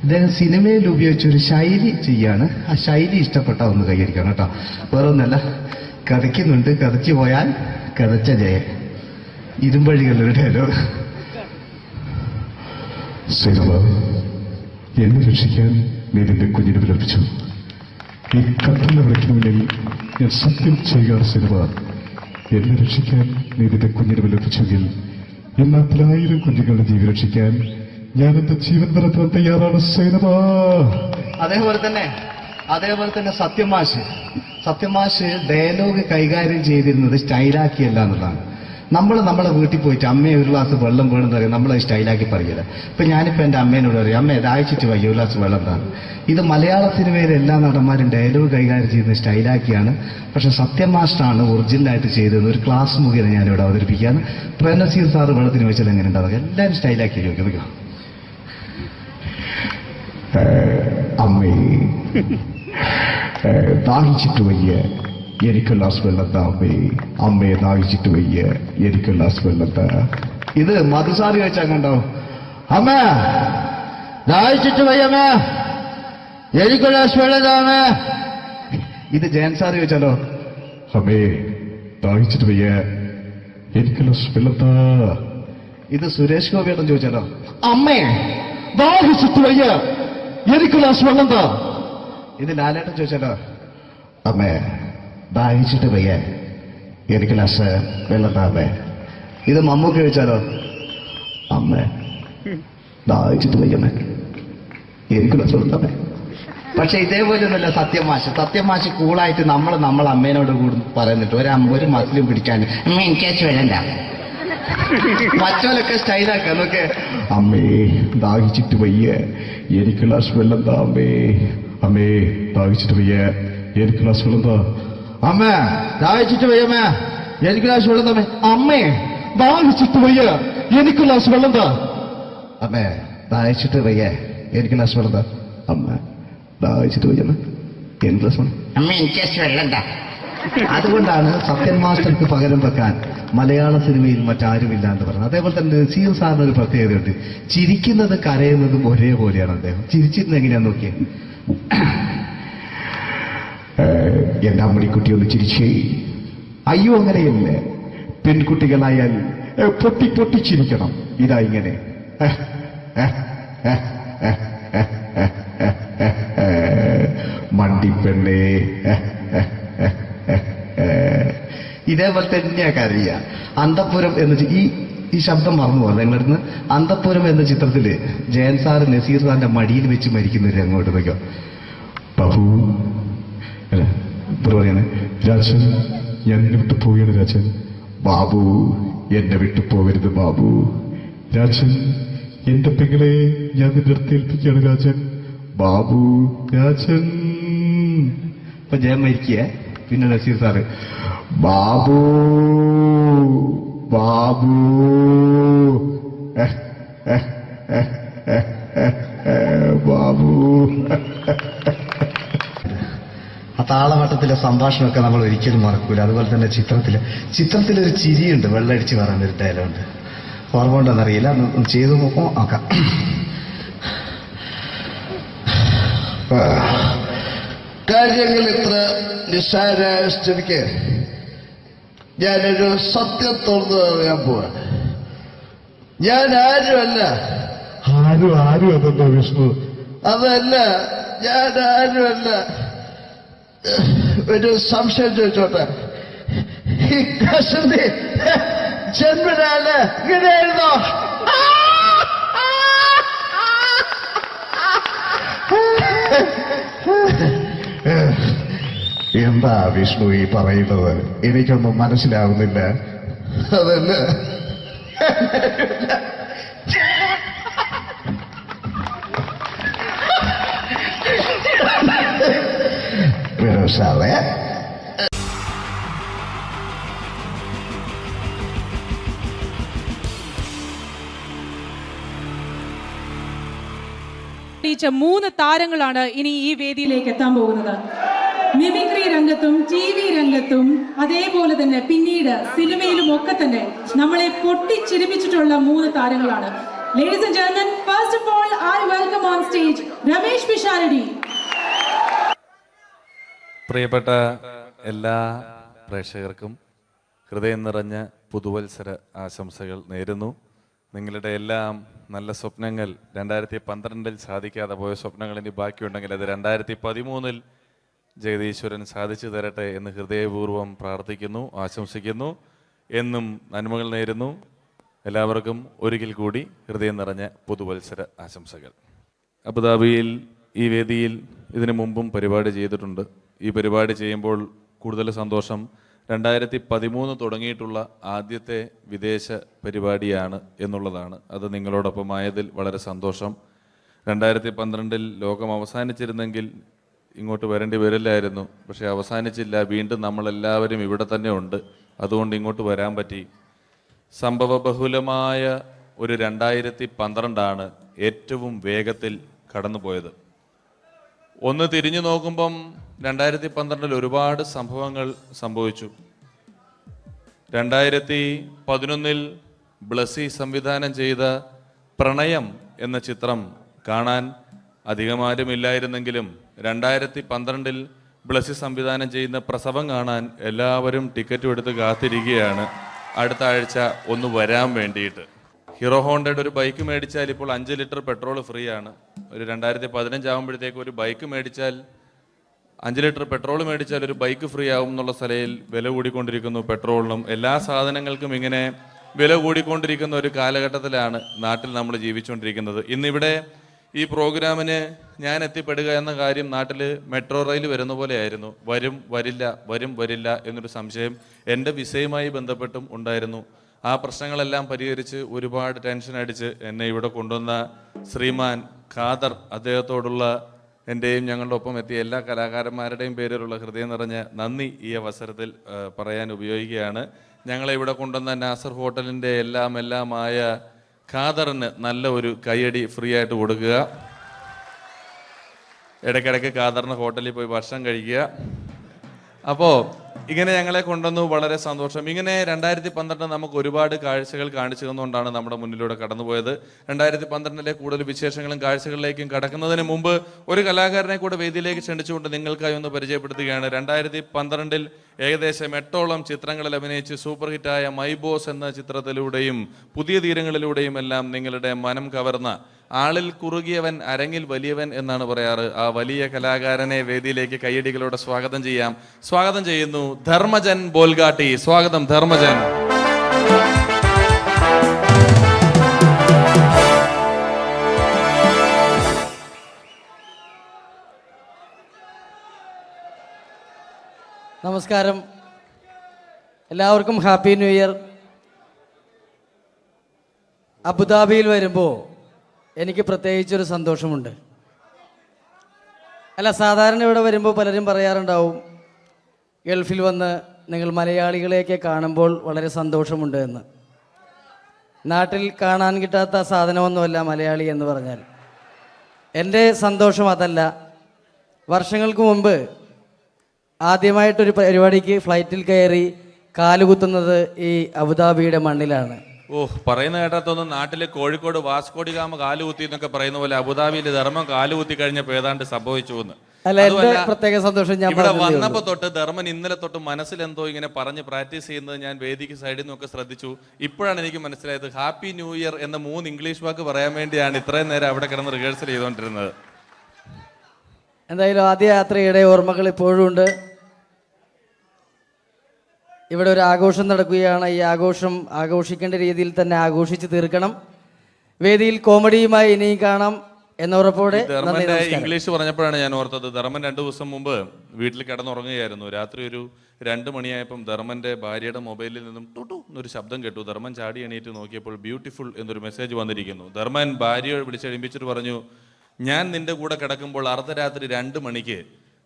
ഇദ്ദേഹം സിനിമയിൽ ഉപയോഗിച്ച ഒരു ശൈലി ചെയ്യാണ്. ആ ശൈലി ഇഷ്ടപ്പെട്ട ഒന്ന് കൈയടിക്കണം കേട്ടോ. വേറൊന്നല്ല, കഥയ്ക്കുന്നുണ്ട്, കഥച്ചു പോയാൽ കഥച്ച ജയൻ. ഇരുമ്പഴികളുടെ ഡയലോഗ്. എന്നെ രക്ഷിക്കാൻ നീ നിന്റെ കുഞ്ഞിനെ വിലപിച്ചു. ഈ കത്തുന്ന വിളക്കിന് മുന്നിൽ ഞാൻ സത്യം ചെയ്യുകയാണ് സിനിമ. എന്നെ രക്ഷിക്കാൻ നീ നിന്റെ കുഞ്ഞിനെ വിലപിച്ചെങ്കിൽ എന്നാൽ 1000 കുഞ്ഞുങ്ങളുടെ ജീവൻ രക്ഷിക്കാൻ ഞാൻ എന്റെ ജീവൻ നടത്താൻ തയ്യാറാണ് സിനിമ. അതേപോലെ തന്നെ സത്യമാഷ് ഡയലോഗ് കൈകാര്യം ചെയ്തിരുന്നത് സ്റ്റൈലാക്കിയല്ല എന്നുള്ളതാണ്. നമ്മളെ വീട്ടിൽ പോയിട്ട് അമ്മയെ ഒരു ഗ്ലാസ് വെള്ളം വേണമെന്ന് പറയും, നമ്മളത് സ്റ്റൈലാക്കി പറയില്ല. ഇപ്പൊ ഞാനിപ്പോ എന്റെ അമ്മേനോട് പറയും, അമ്മ ദാഹിച്ചിട്ട് വയ്യ ഒരു ഗ്ലാസ് വെള്ളം എന്താണ്. ഇത് മലയാള സിനിമയിലെ എല്ലാ നടന്മാരും ഡയലോഗ് കൈകാര്യം ചെയ്യുന്നത് സ്റ്റൈലാക്കിയാണ്. പക്ഷെ സത്യം മാസ്റ്ററാണ് ഒറിജിനലായിട്ട് ചെയ്തത്. ഒരു ക്ലാസ് മുഖേന ഞാനിവിടെ അവതരിപ്പിക്കുകയാണ്. പ്രേംനസീർ സാറ് വെള്ളത്തിന് വെച്ചാൽ എങ്ങനെ ഉണ്ടാവുക, എല്ലാവരും സ്റ്റൈലാക്കി ചോദിക്കുക. അമ്മേ ദാഹിച്ചിട്ട് വയ്യ എനിക്ക് ഗ്ലാസ് വെള്ളം താ അമ്മേ, അമ്മയെ ദാഹിച്ചിട്ട് വയ്യ എനിക്ക് ഗ്ലാസ് വെള്ളം താ. ഇത് മധുസാറി ചോദിച്ചാൽ കണ്ടോ, അമ്മ ദാഹിച്ചിട്ട് വയ്യമ്മ എനിക്ക് ഗ്ലാസ് വെള്ളം താ അമ്മ. ഇത് ജയൻ സാർ ചോദിച്ചാലോ, അമ്മേ ദാഹിച്ചിട്ട് വയ്യ എനിക്ക് ഗ്ലാസ് വെള്ളം താ. ഇത് സുരേഷ് ഗോപിയേട്ടൻ ചോദിച്ചാലോ, അമ്മേ ദാഹിച്ചിട്ട് വയ്യ എനിക്ക് ഗ്ലാസ് വെള്ളം താ. ഇത് ലാലേട്ടൻ ചോദിച്ചാലോ, അമ്മേ ദാഹിച്ചിട്ട് വയ്യ എനിക്ക് ഗ്ലാസ് വെള്ളം താ അമ്മേ. ഇത് മമ്മൂക്ക് ചോദിച്ചാലോ, അമ്മേ ദാഹിച്ചിട്ട് വയ്യമ്മേ എനിക്ക് ഗ്ലാസ് വെള്ളം താ അമ്മേ. പക്ഷെ ഇതേപോലെ ഒന്നല്ല സത്യമാഷ് കൂളായിട്ട് നമ്മളെ അമ്മേനോട് കൂടി പറയുന്നിട്ട് ഒരു മസിലും പിടിക്കാൻ അമ്മ എനിക്ക് വേണ്ട. മറ്റോലൊക്കെ സ്റ്റൈലാക്കാം നോക്കെ, അമ്മേ ദാഹിച്ചിട്ട് വയ്യ എനിക്ക് ഗ്ലാസ് വെള്ളം താ അമ്മേ, അമ്മേ ദാഹിച്ചിട്ട് വയ്യ എനിക്ക് ഗ്ലാസ് വെള്ളം താ. അമ്മ ദാഹിച്ചിട്ട് വയ്യമ്മേ എനിക്ക് ഗ്ലാസ് വെള്ളം തമ്മേ. അമ്മേ ദാഹിച്ചിട്ട് വയ്യ എനിക്ക് ഗ്ലാസ് വെള്ളം താ. അമ്മേ ദാഹിച്ചിട്ട് വയ്യ എനിക്ക് ഗ്ലാസ് വെള്ളം താ. അമ്മ ദാഹിച്ചിട്ട് വയ്യമ്മേ എനിക്ക് ഗ്ലാസ് വെള്ളം. അമ്മ എനിക്ക് വെള്ളം താ. അതുകൊണ്ടാണ് സത്യൻ മാസ്റ്റർക്ക് പകരം വെക്കാൻ മലയാള സിനിമയിൽ മറ്റാരുമില്ല എന്ന് പറയുന്നത്. അതേപോലെ തന്നെ നസീർ സാറിന് ഒരു പ്രത്യേകതയുണ്ട്. ചിരിക്കുന്നതും കരയുന്നതും ഒരേപോലെയാണ് അദ്ദേഹം. ചിരിച്ചിരുന്നത് എങ്ങനെയാന്ന് നോക്കിയേ. എന്റെ അമ്മണിക്കുട്ടി ഒന്ന് ചിരിച്ചേ. അയ്യോ അങ്ങനെയല്ല, പെൺകുട്ടികളായാൽ പൊട്ടി പൊട്ടിച്ചിരിക്കണം. ഇതാ ഇങ്ങനെ. മണ്ടിപ്പെണ്ണേ. ഇതേപോലെ തന്നെയാ കരയ. അന്തപ്പുരം എന്ന ഈ ശബ്ദം മറന്നു പോലെ നിങ്ങളടുന്ന്. അന്തപ്പുരം എന്ന ചിത്രത്തില് ജയൻ സാറ് നസീർ സാറിന്റെ മടിയിൽ വെച്ച് മരിക്കുന്നവര് അങ്ങോട്ട് നോക്കോ. ബാബു അല്ല പറയാണ്, രാജൻ ഞാൻ എന്നെ വിട്ടു പോവുകയാണ് രാജൻ. ബാബു എന്നെ വിട്ടു പോകരുത് ബാബു. രാജൻ എന്റെ പെങ്ങളെ ഞാൻ നിന്റെ അടുത്ത് ഏൽപ്പിക്കുകയാണ് രാജൻ. ബാബു രാജൻ. ഇപ്പൊ ജയം മരിക്കുക. പിന്നെ നസീർ സാറ് ബാബു ബാബു. ബാബു. ആ താളവട്ടത്തിലെ സംഭാഷണമൊക്കെ നമ്മൾ ഒരിക്കലും മറക്കൂല. അതുപോലെ തന്നെ ചിത്രത്തിലൊരു ചിരിയുണ്ട്, വെള്ളടിച്ച് പറയുന്നൊരു ഡയലോഗുണ്ട്. ഓർമ്മ ഉണ്ടെന്നറിയില്ല, ചെയ്തു നോക്കാം. കാര്യങ്ങൾ ഇത്ര നിസ്സാരമായ സ്ഥിതിക്ക് ഞാനൊരു സത്യം തുറന്നു പറയാൻ പോവാ. ഞാൻ ആരുമല്ല. ആരും അതെന്താ വിഷ്ണു? അതല്ല, ഞാൻ ആരുമല്ല. ഒരു സംശയം ചോദിച്ചോട്ടെ. ഈ കസന്തി ജന്മനാണ് ഇങ്ങനെയായിരുന്നോ? എന്താ വിഷ്ണു ഈ പറയുന്നത്? എനിക്കൊന്നും മനസ്സിലാവുന്നില്ല. അതല്ല, സാറേ മൂന്ന് താരങ്ങളാണ് ഇനി ഈ വേദിയിലേക്ക് എത്താൻ പോകുന്നത്. മിമിക്രി രംഗത്തും TV രംഗത്തും അതേപോലെ തന്നെ പിന്നീട് സിനിമയിലും ഒക്കെ തന്നെ നമ്മളെ പൊട്ടിച്ചിരിപ്പിച്ചിട്ടുള്ള മൂന്ന് താരങ്ങളാണ്. Ladies and gentlemen, first of all, I welcome on stage Ramesh Pisharadi. പ്രിയപ്പെട്ട എല്ലാ പ്രേക്ഷകർക്കും ഹൃദയം നിറഞ്ഞ പുതുവത്സര ആശംസകൾ നേരുന്നു. നിങ്ങളുടെ എല്ലാം നല്ല സ്വപ്നങ്ങൾ 2012 സാധിക്കാതെ പോയ സ്വപ്നങ്ങൾ ഇനി ബാക്കിയുണ്ടെങ്കിൽ അത് 2013 ജഗദീശ്വരൻ സാധിച്ചു തരട്ടെ എന്ന് ഹൃദയപൂർവ്വം പ്രാർത്ഥിക്കുന്നു, ആശംസിക്കുന്നു. എന്നും നന്മകൾ നേരുന്നു. എല്ലാവർക്കും ഒരിക്കൽ കൂടി ഹൃദയം നിറഞ്ഞ പുതുവത്സര ആശംസകൾ. അബുദാബിയിൽ ഈ വേദിയിൽ ഇതിനു മുമ്പും പരിപാടി ചെയ്തിട്ടുണ്ട്. ഈ പരിപാടി ചെയ്യുമ്പോൾ കൂടുതൽ സന്തോഷം 2013 തുടങ്ങിയിട്ടുള്ള ആദ്യത്തെ വിദേശ പരിപാടിയാണ് എന്നുള്ളതാണ്. അത് നിങ്ങളോടൊപ്പമായതിൽ വളരെ സന്തോഷം. 2012 ലോകം അവസാനിച്ചിരുന്നെങ്കിൽ ഇങ്ങോട്ട് വരേണ്ടി വരില്ലായിരുന്നു. പക്ഷേ അവസാനിച്ചില്ല. വീണ്ടും നമ്മളെല്ലാവരും ഇവിടെ തന്നെ ഉണ്ട്. അതുകൊണ്ട് ഇങ്ങോട്ട് വരാൻ പറ്റി. സംഭവബഹുലമായ ഒരു 2012 ഏറ്റവും വേഗത്തിൽ കടന്നുപോയത്. ഒന്ന് തിരിഞ്ഞു നോക്കുമ്പം 2012 ഒരുപാട് സംഭവങ്ങൾ സംഭവിച്ചു. 2011 ബ്ലസ്സി സംവിധാനം ചെയ്ത പ്രണയം എന്ന ചിത്രം കാണാൻ അധികമാരുമില്ലായിരുന്നെങ്കിലും 2012 ബ്ലസ്സി സംവിധാനം ചെയ്യുന്ന പ്രസവം കാണാൻ എല്ലാവരും ടിക്കറ്റും എടുത്ത് കാത്തിരിക്കുകയാണ് അടുത്ത ആഴ്ച ഒന്ന് വരാൻ വേണ്ടിയിട്ട്. ഹീറോ ഹോണ്ടയുടെ ഒരു ബൈക്ക് മേടിച്ചാൽ ഇപ്പോൾ 5 ലിറ്റർ പെട്രോൾ ഫ്രീ ആണ്. ഒരു 2015 ആകുമ്പോഴത്തേക്ക് ഒരു ബൈക്ക് മേടിച്ചാൽ 5 ലിറ്റർ പെട്രോൾ മേടിച്ചാൽ ഒരു ബൈക്ക് ഫ്രീ ആവും എന്നുള്ള സ്ഥലയിൽ വില കൂടിക്കൊണ്ടിരിക്കുന്നു. പെട്രോളിനും എല്ലാ സാധനങ്ങൾക്കും ഇങ്ങനെ വില കൂടിക്കൊണ്ടിരിക്കുന്ന ഒരു കാലഘട്ടത്തിലാണ് നാട്ടിൽ നമ്മൾ ജീവിച്ചുകൊണ്ടിരിക്കുന്നത്. ഇന്നിവിടെ ഈ പ്രോഗ്രാമിന് ഞാൻ എത്തിപ്പെടുക എന്ന കാര്യം നാട്ടിൽ മെട്രോ റെയിൽ വരുന്ന പോലെയായിരുന്നു. വരും വരില്ല എന്നൊരു സംശയം എൻ്റെ വിസയുമായി ബന്ധപ്പെട്ടും ഉണ്ടായിരുന്നു. ആ പ്രശ്നങ്ങളെല്ലാം പരിഹരിച്ച് ഒരുപാട് ടെൻഷൻ അടിച്ച് എന്നെ ഇവിടെ കൊണ്ടുവന്ന ശ്രീമാൻ ഖാദർ, അദ്ദേഹത്തോടുള്ള എൻ്റെയും ഞങ്ങളുടെ ഒപ്പം എത്തിയ എല്ലാ കലാകാരന്മാരുടെയും പേരിലുള്ള ഹൃദയം നിറഞ്ഞ നന്ദി ഈ അവസരത്തിൽ പറയാൻ ഉപയോഗിക്കുകയാണ്. ഞങ്ങളെ ഇവിടെ കൊണ്ടുവന്ന നാസർ ഹോട്ടലിൻ്റെ എല്ലാമായ ഖാദറിന് നല്ല ഒരു കൈയടി ഫ്രീ ആയിട്ട് കൊടുക്കുക. ഇടയ്ക്കിടയ്ക്ക് ഖാദറിന് ഹോട്ടലിൽ പോയി ഭക്ഷണം കഴിക്കുക. അപ്പോൾ ഇങ്ങനെ ഞങ്ങളെ കൊണ്ടുവന്നു, വളരെ സന്തോഷം. ഇങ്ങനെ 2012 നമുക്ക് ഒരുപാട് കാഴ്ചകൾ കാണിച്ചു തന്നുകൊണ്ടാണ് നമ്മുടെ മുന്നിലൂടെ കടന്നുപോയത്. 2012 കൂടുതൽ വിശേഷങ്ങളും കാഴ്ചകളിലേക്കും കടക്കുന്നതിന് മുമ്പ് ഒരു കലാകാരനെ കൂടെ വേദിയിലേക്ക് ക്ഷണിച്ചുകൊണ്ട് നിങ്ങൾക്കായി ഒന്ന് പരിചയപ്പെടുത്തുകയാണ്. 2012 ഏകദേശം 8ഓളം ചിത്രങ്ങളിൽ അഭിനയിച്ച് സൂപ്പർ ഹിറ്റായ മൈ ബോസ് എന്ന ചിത്രത്തിലൂടെയും പുതിയ തീരങ്ങളിലൂടെയും എല്ലാം നിങ്ങളുടെ മനം കവർന്ന, ആളിൽ കുറുകിയവൻ അരങ്ങിൽ വലിയവൻ എന്നാണ് പറയാറ്, ആ വലിയ കലാകാരനെ വേദിയിലേക്ക് കയ്യടികളോടെ സ്വാഗതം ചെയ്യാം. സ്വാഗതം ചെയ്യുന്നു ധർമ്മജൻ ബോൽഗാട്ടി. സ്വാഗതം ധർമ്മജൻ. നമസ്കാരം, എല്ലാവർക്കും ഹാപ്പി ന്യൂ ഇയർ. അബുദാബിയിൽ വരുമ്പോൾ എനിക്ക് പ്രത്യേകിച്ചൊരു സന്തോഷമുണ്ട്. അല്ല, സാധാരണ ഇവിടെ വരുമ്പോൾ പലരും പറയാറുണ്ടാവും, ഗൾഫിൽ വന്ന് നിങ്ങൾ മലയാളികളെയൊക്കെ കാണുമ്പോൾ വളരെ സന്തോഷമുണ്ട് എന്ന്. നാട്ടിൽ കാണാൻ കിട്ടാത്ത സാധനമൊന്നുമല്ല മലയാളി എന്ന് പറഞ്ഞാൽ. എൻ്റെ സന്തോഷം അതല്ല. വർഷങ്ങൾക്ക് മുമ്പ് ആദ്യമായിട്ടൊരു പരിപാടിക്ക് ഫ്ലൈറ്റിൽ കയറി കാലുകുത്തുന്നത് ഈ അബുദാബിയുടെ മണ്ണിലാണ്. പറയുന്ന കേട്ടാത്തൊന്നും നാട്ടിലെ കോഴിക്കോട് വാസ്കോടി ഗാമ കാലുകുത്തി എന്നൊക്കെ പറയുന്ന പോലെ അബുദാബിയിൽ ധർമ്മം കാലുകുത്തി കഴിഞ്ഞപ്പോൾ ഏതാണ്ട് സംഭവിച്ചു എന്ന്. അല്ല, എന്റെ പ്രത്യേക സന്തോഷം ഞാൻ ഇവിടെ വന്നപ്പോ തൊട്ട് ധർമ്മൻ ഇന്നലെ തൊട്ട് മനസ്സിലെന്തോ ഇങ്ങനെ പറഞ്ഞ് പ്രാക്ടീസ് ചെയ്യുന്നത് ഞാൻ വേദിക്ക് സൈഡിൽ നിന്നൊക്കെ ശ്രദ്ധിച്ചു. ഇപ്പോഴാണ് എനിക്ക് മനസ്സിലായത് ഹാപ്പി ന്യൂ ഇയർ എന്ന 3 ഇംഗ്ലീഷ് വാക്ക് പറയാൻ വേണ്ടിയാണ് ഇത്രയും നേരം അവിടെ കിടന്ന് റിഹേഴ്സൽ ചെയ്തുകൊണ്ടിരുന്നത്. എന്തായാലും ആദ്യ യാത്രയുടെ ഓർമ്മകൾ ഇപ്പോഴും ഉണ്ട്. ഇവിടെ ഒരു ആഘോഷം നടക്കുകയാണ്. ഈ ആഘോഷം ആഘോഷിക്കേണ്ട രീതിയിൽ തന്നെ ആഘോഷിച്ച് തീർക്കണം. വേദിയിൽ കോമഡിയുമായി ഇനിയും കാണാം എന്നുറപ്പോടെ. ധർമ്മന്റെ ഇംഗ്ലീഷ് പറഞ്ഞപ്പോഴാണ് ഞാൻ ഓർത്തത്, ധർമ്മൻ 2 ദിവസം മുമ്പ് വീട്ടിൽ കിടന്നുറങ്ങുകയായിരുന്നു. രാത്രി ഒരു 2 മണിയായപ്പം ധർമ്മന്റെ ഭാര്യയുടെ മൊബൈലിൽ നിന്നും ടുട്ടു എന്നൊരു ശബ്ദം കേട്ടു. ധർമ്മൻ ചാടി എണീറ്റ് നോക്കിയപ്പോൾ ബ്യൂട്ടിഫുൾ എന്നൊരു മെസ്സേജ് വന്നിരിക്കുന്നു. ധർമ്മൻ ഭാര്യയെ വിളിച്ചെഴുപ്പിച്ചിട്ട് പറഞ്ഞു, ഞാൻ നിന്റെ കൂടെ കിടക്കുമ്പോൾ അർദ്ധരാത്രി 2 മണിക്ക്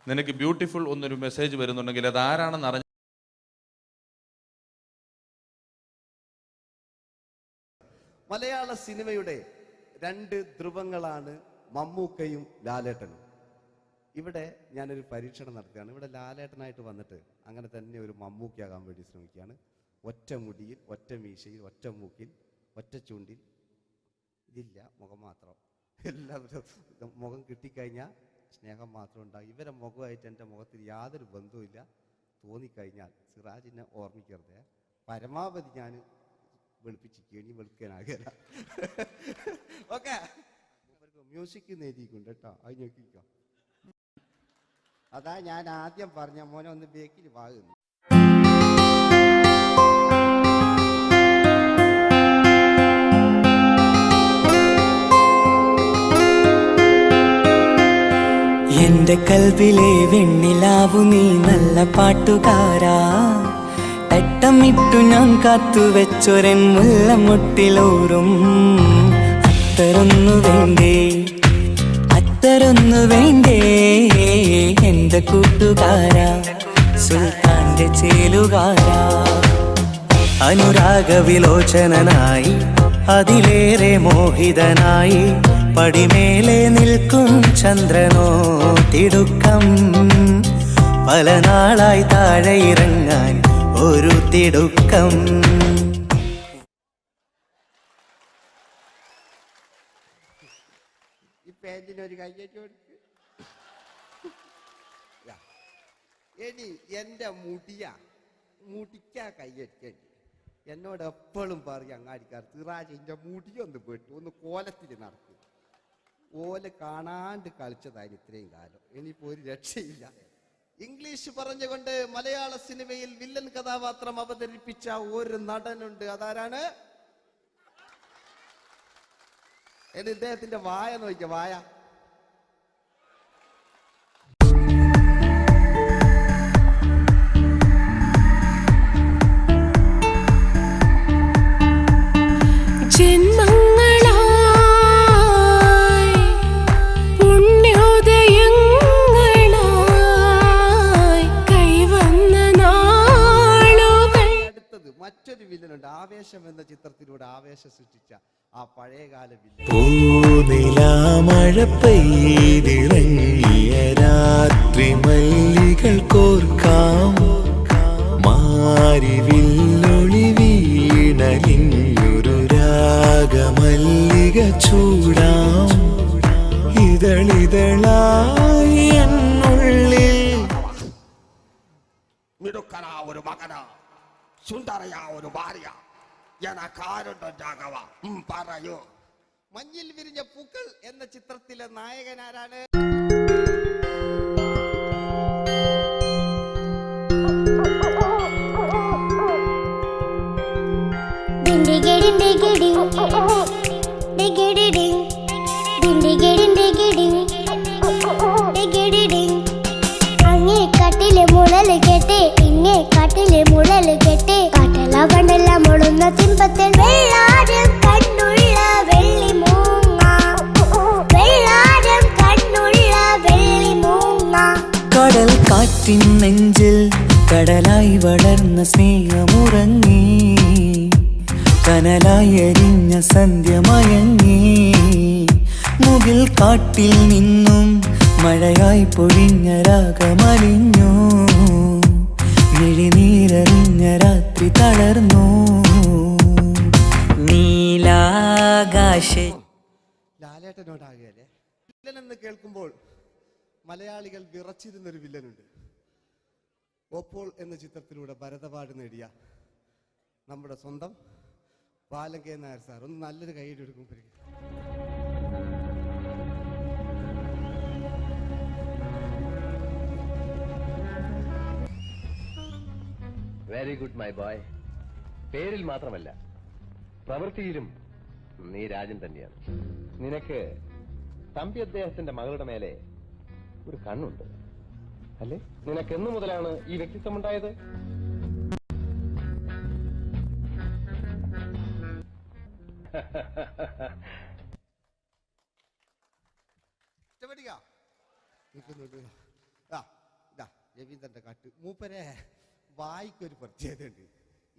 നിനക്ക് ബ്യൂട്ടിഫുൾ എന്നൊരു മെസ്സേജ് വരുന്നുണ്ടെങ്കിൽ അത് ആരാണെന്ന് അറിഞ്ഞ. മലയാള സിനിമയുടെ 2 ധ്രുവങ്ങളാണ് മമ്മൂക്കയും ലാലേട്ടനും. ഇവിടെ ഞാനൊരു പരീക്ഷണം നടത്തുകയാണ്. ഇവിടെ ലാലേട്ടനായിട്ട് വന്നിട്ട് അങ്ങനെ തന്നെ ഒരു മമ്മൂക്കയാകാൻ വേണ്ടി ശ്രമിക്കുകയാണ്. ഒറ്റ മുടിയിൽ, ഒറ്റ മീശയിൽ, ഒറ്റ മൂക്കിൽ, ഒറ്റ ചൂണ്ടിൽ, ഇതില്ല, മുഖം മാത്രം. എല്ലാവരും മുഖം കിട്ടിക്കഴിഞ്ഞാൽ സ്നേഹം മാത്രം ഉണ്ടാകും. ഇവരെ മുഖമായിട്ട് എൻ്റെ മുഖത്തിൽ യാതൊരു ബന്ധവുമില്ല. തോന്നിക്കഴിഞ്ഞാൽ സിറാജിനെ ഓർമ്മിക്കരുത്. പരമാവധി ഞാൻ വെളുപ്പിച്ചിരിക്കുക, ഇനി വെളുക്കാനാകില്ല. ഓക്കെ, മ്യൂസിക് നേടിയിട്ടുണ്ട് കേട്ടോ, അത് നോക്കിക്കോ. അതാ ഞാൻ ആദ്യം പറഞ്ഞ മോനെ ഒന്ന് ബേക്കിൽ വാങ്ങുന്നു. എന്റെ കൽവിലെ വെണ്ണിലാവു നീ നല്ല പാട്ടുകാരാ, തട്ടമിട്ടു ഞാൻ കാത്തുവെച്ചൊരൻ മുല്ലമുട്ടിലോറും. അത്തരൊന്നു വേണ്ടേ, അത്തരൊന്നു വേണ്ടേ എന്റെ കൂട്ടുകാരാ, സുൽത്താന്റെ ചേലുകാരാ. അനുരാഗവിലോചനായി അതിലേറെ മോഹിതനായി പടിമേലെ നിൽക്കും ചന്ദ്രനോ തിടുക്കം. പല നാളായി താഴെ ഇറങ്ങാൻ ഒരു തിടുക്കം. ഈ പേജിനൊരു കയ്യേറ്റ് കൊടുക്ക്. എടി എൻ്റെ മുടിക്കാ കയ്യേറ്റേണ്ടി. എന്നോട് എപ്പോഴും പറയും അങ്ങാടിക്കാർ, സിറാജ് എൻ്റെ മുടിയൊന്ന് പെട്ടു, ഒന്ന് കോലത്തിൽ നടക്കും. ഓല് കാണാണ്ട് കളിച്ചതായിരുന്നു ഇത്രയും കാലം. ഇനിയിപ്പോൾ ഒരു രക്ഷയില്ല. ഇംഗ്ലീഷ് പറഞ്ഞുകൊണ്ട് മലയാള സിനിമയിൽ വില്ലൻ കഥാപാത്രം അവതരിപ്പിച്ച ഒരു നടനുണ്ട്. അതാരാണ്? ഇദ്ദേഹത്തിന്റെ വായ നോക്കിയ വായ. മറ്റൊരു വില്ലനുണ്ട്. ആവേശം എന്ന ചിത്രത്തിലൂടെ ആവേശം സൃഷ്ടിച്ച ആ പഴയകാല വില്ലൻ. മഴ പെയ്തിറങ്ങിയ രാത്രി മല്ലികൾ കോർക്കാം, മിടുക്കനാ ഒരു മകന, സുന്ദരയാ ഒരു ഭാര്യ, എനക്കാരുണ്ടോ രാഘവ? പറയൂ. മഞ്ഞിൽ വിരിഞ്ഞ പൂക്കൾ എന്ന ചിത്രത്തിലെ നായകനാരാണ്? അങ്ങേ കാട്ടിലെ മുളല് കേട്ട് ഇങ്ങേ കാട്ടിലെ മുളല് കേട്ട് കാട്ടല പണ്ടെല്ലാം മുളുന്ന സിംഹത്തിൽ വെള്ളാരം കണ്ണുള്ള വെള്ളിമൂങ്ങ, വെള്ളാരം കണ്ണുള്ള വെള്ളിമൂങ്ങ. കടൽ കാറ്റിൻ നെഞ്ചിൽ കടലായി വളർന്ന സ്നേഹമുറങ്ങി, കനലായി എരിഞ്ഞ സന്ധ്യ മയങ്ങി. മുകിൽ കാട്ടിൽ നിന്നും മഴയായി പൊഴിഞ്ഞ രാഗമലിഞ്ഞു, മിഴിനീരറിഞ്ഞ രാത്രി തളർന്നു. നീലാകാശ ലാലേട്ടനോടാകല്ലേ വില്ലൻ എന്ന് കേൾക്കുമ്പോൾ മലയാളികൾ വിറച്ചിരുന്നൊരു വില്ലനുണ്ട്. ഓപ്പോൾ എന്ന ചിത്രത്തിലൂടെ ഭരത് അവാർഡ് നേടിയ നമ്മുടെ സ്വന്തം ബാലങ്കേ നായർ സാർ. ഒന്ന് നല്ലൊരു കൈയ്യടി എടുക്കും. Very good my boy. പേരിൽ മാത്രമല്ല പ്രവൃത്തിയിലും നീ രാജൻ തന്നെയാണ്. നിനക്ക് തമ്പി അദ്ദേഹത്തിന്റെ മകളുടെ മേലെ ഒരു കണ്ണുണ്ട് അല്ലേ? നിനക്ക് എന്നു മുതലാണ് ഈ വ്യക്തിത്വം ഉണ്ടായത്? രവീന്ദ്രന്റെ കാട്ട് മൂപ്പരെ വായിക്കൊരു പ്രത്യേകതയുണ്ട്.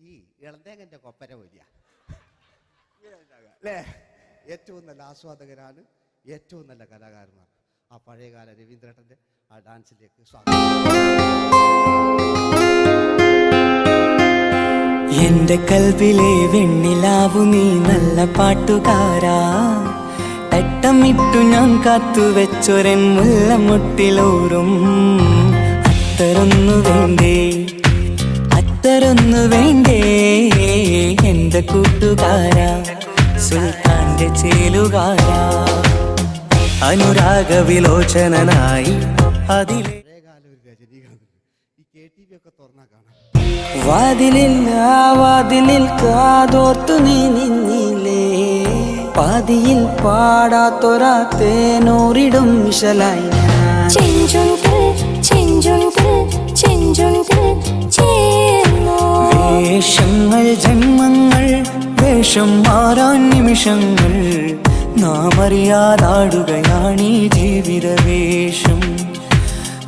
ഈ ഇളന്തേങ്ങന്റെ കൊപ്പര വലിയ അല്ലേ? ഏറ്റവും നല്ല ആസ്വാദകരാണ്, ഏറ്റവും നല്ല കലാകാരന്മാർ. ആ പഴയകാല രവീന്ദ്രേട്ടന്റെ ആ ഡാൻസിലേക്ക് സ്വാഗതം. എന്റെ കൽവിലെ വെണ്ണിലാവു നീ നല്ല പാട്ടുകാരാ, തട്ടമിട്ടു ഞാൻ കാത്തുവെച്ചൊരൻ മുല്ലമുട്ടിലോറും. അത്തരൊന്നു വേണ്ടേ, അത്തരൊന്നു വേണ്ടേ എന്റെ കൂട്ടുകാരാ, സുൽത്താന്റെ ചേലുകാരാ. അനുരാഗ വിലോചനായി അതിലെ വാതിലിൽ ആ വാതിലിൽ കാതോർത്തു നീ നിന്നില്ലേ, പാതിയിൽ പാടാത്തൊരാ തേനൂറിടും മിശലായി. വേഷങ്ങൾ ജന്മങ്ങൾ, വേഷം മാറാൻ നിമിഷങ്ങൾ, നാം അറിയാതാടുകയാണീ ജീവിത വേഷം.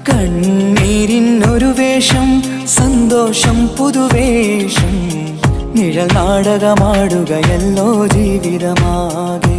കണ്ണീരിനൊരു വേഷം, സന്തോഷം പുതുവേഷം, നിഴൽ നാടകമാടുകയല്ലോ ജീവിതമാകെ.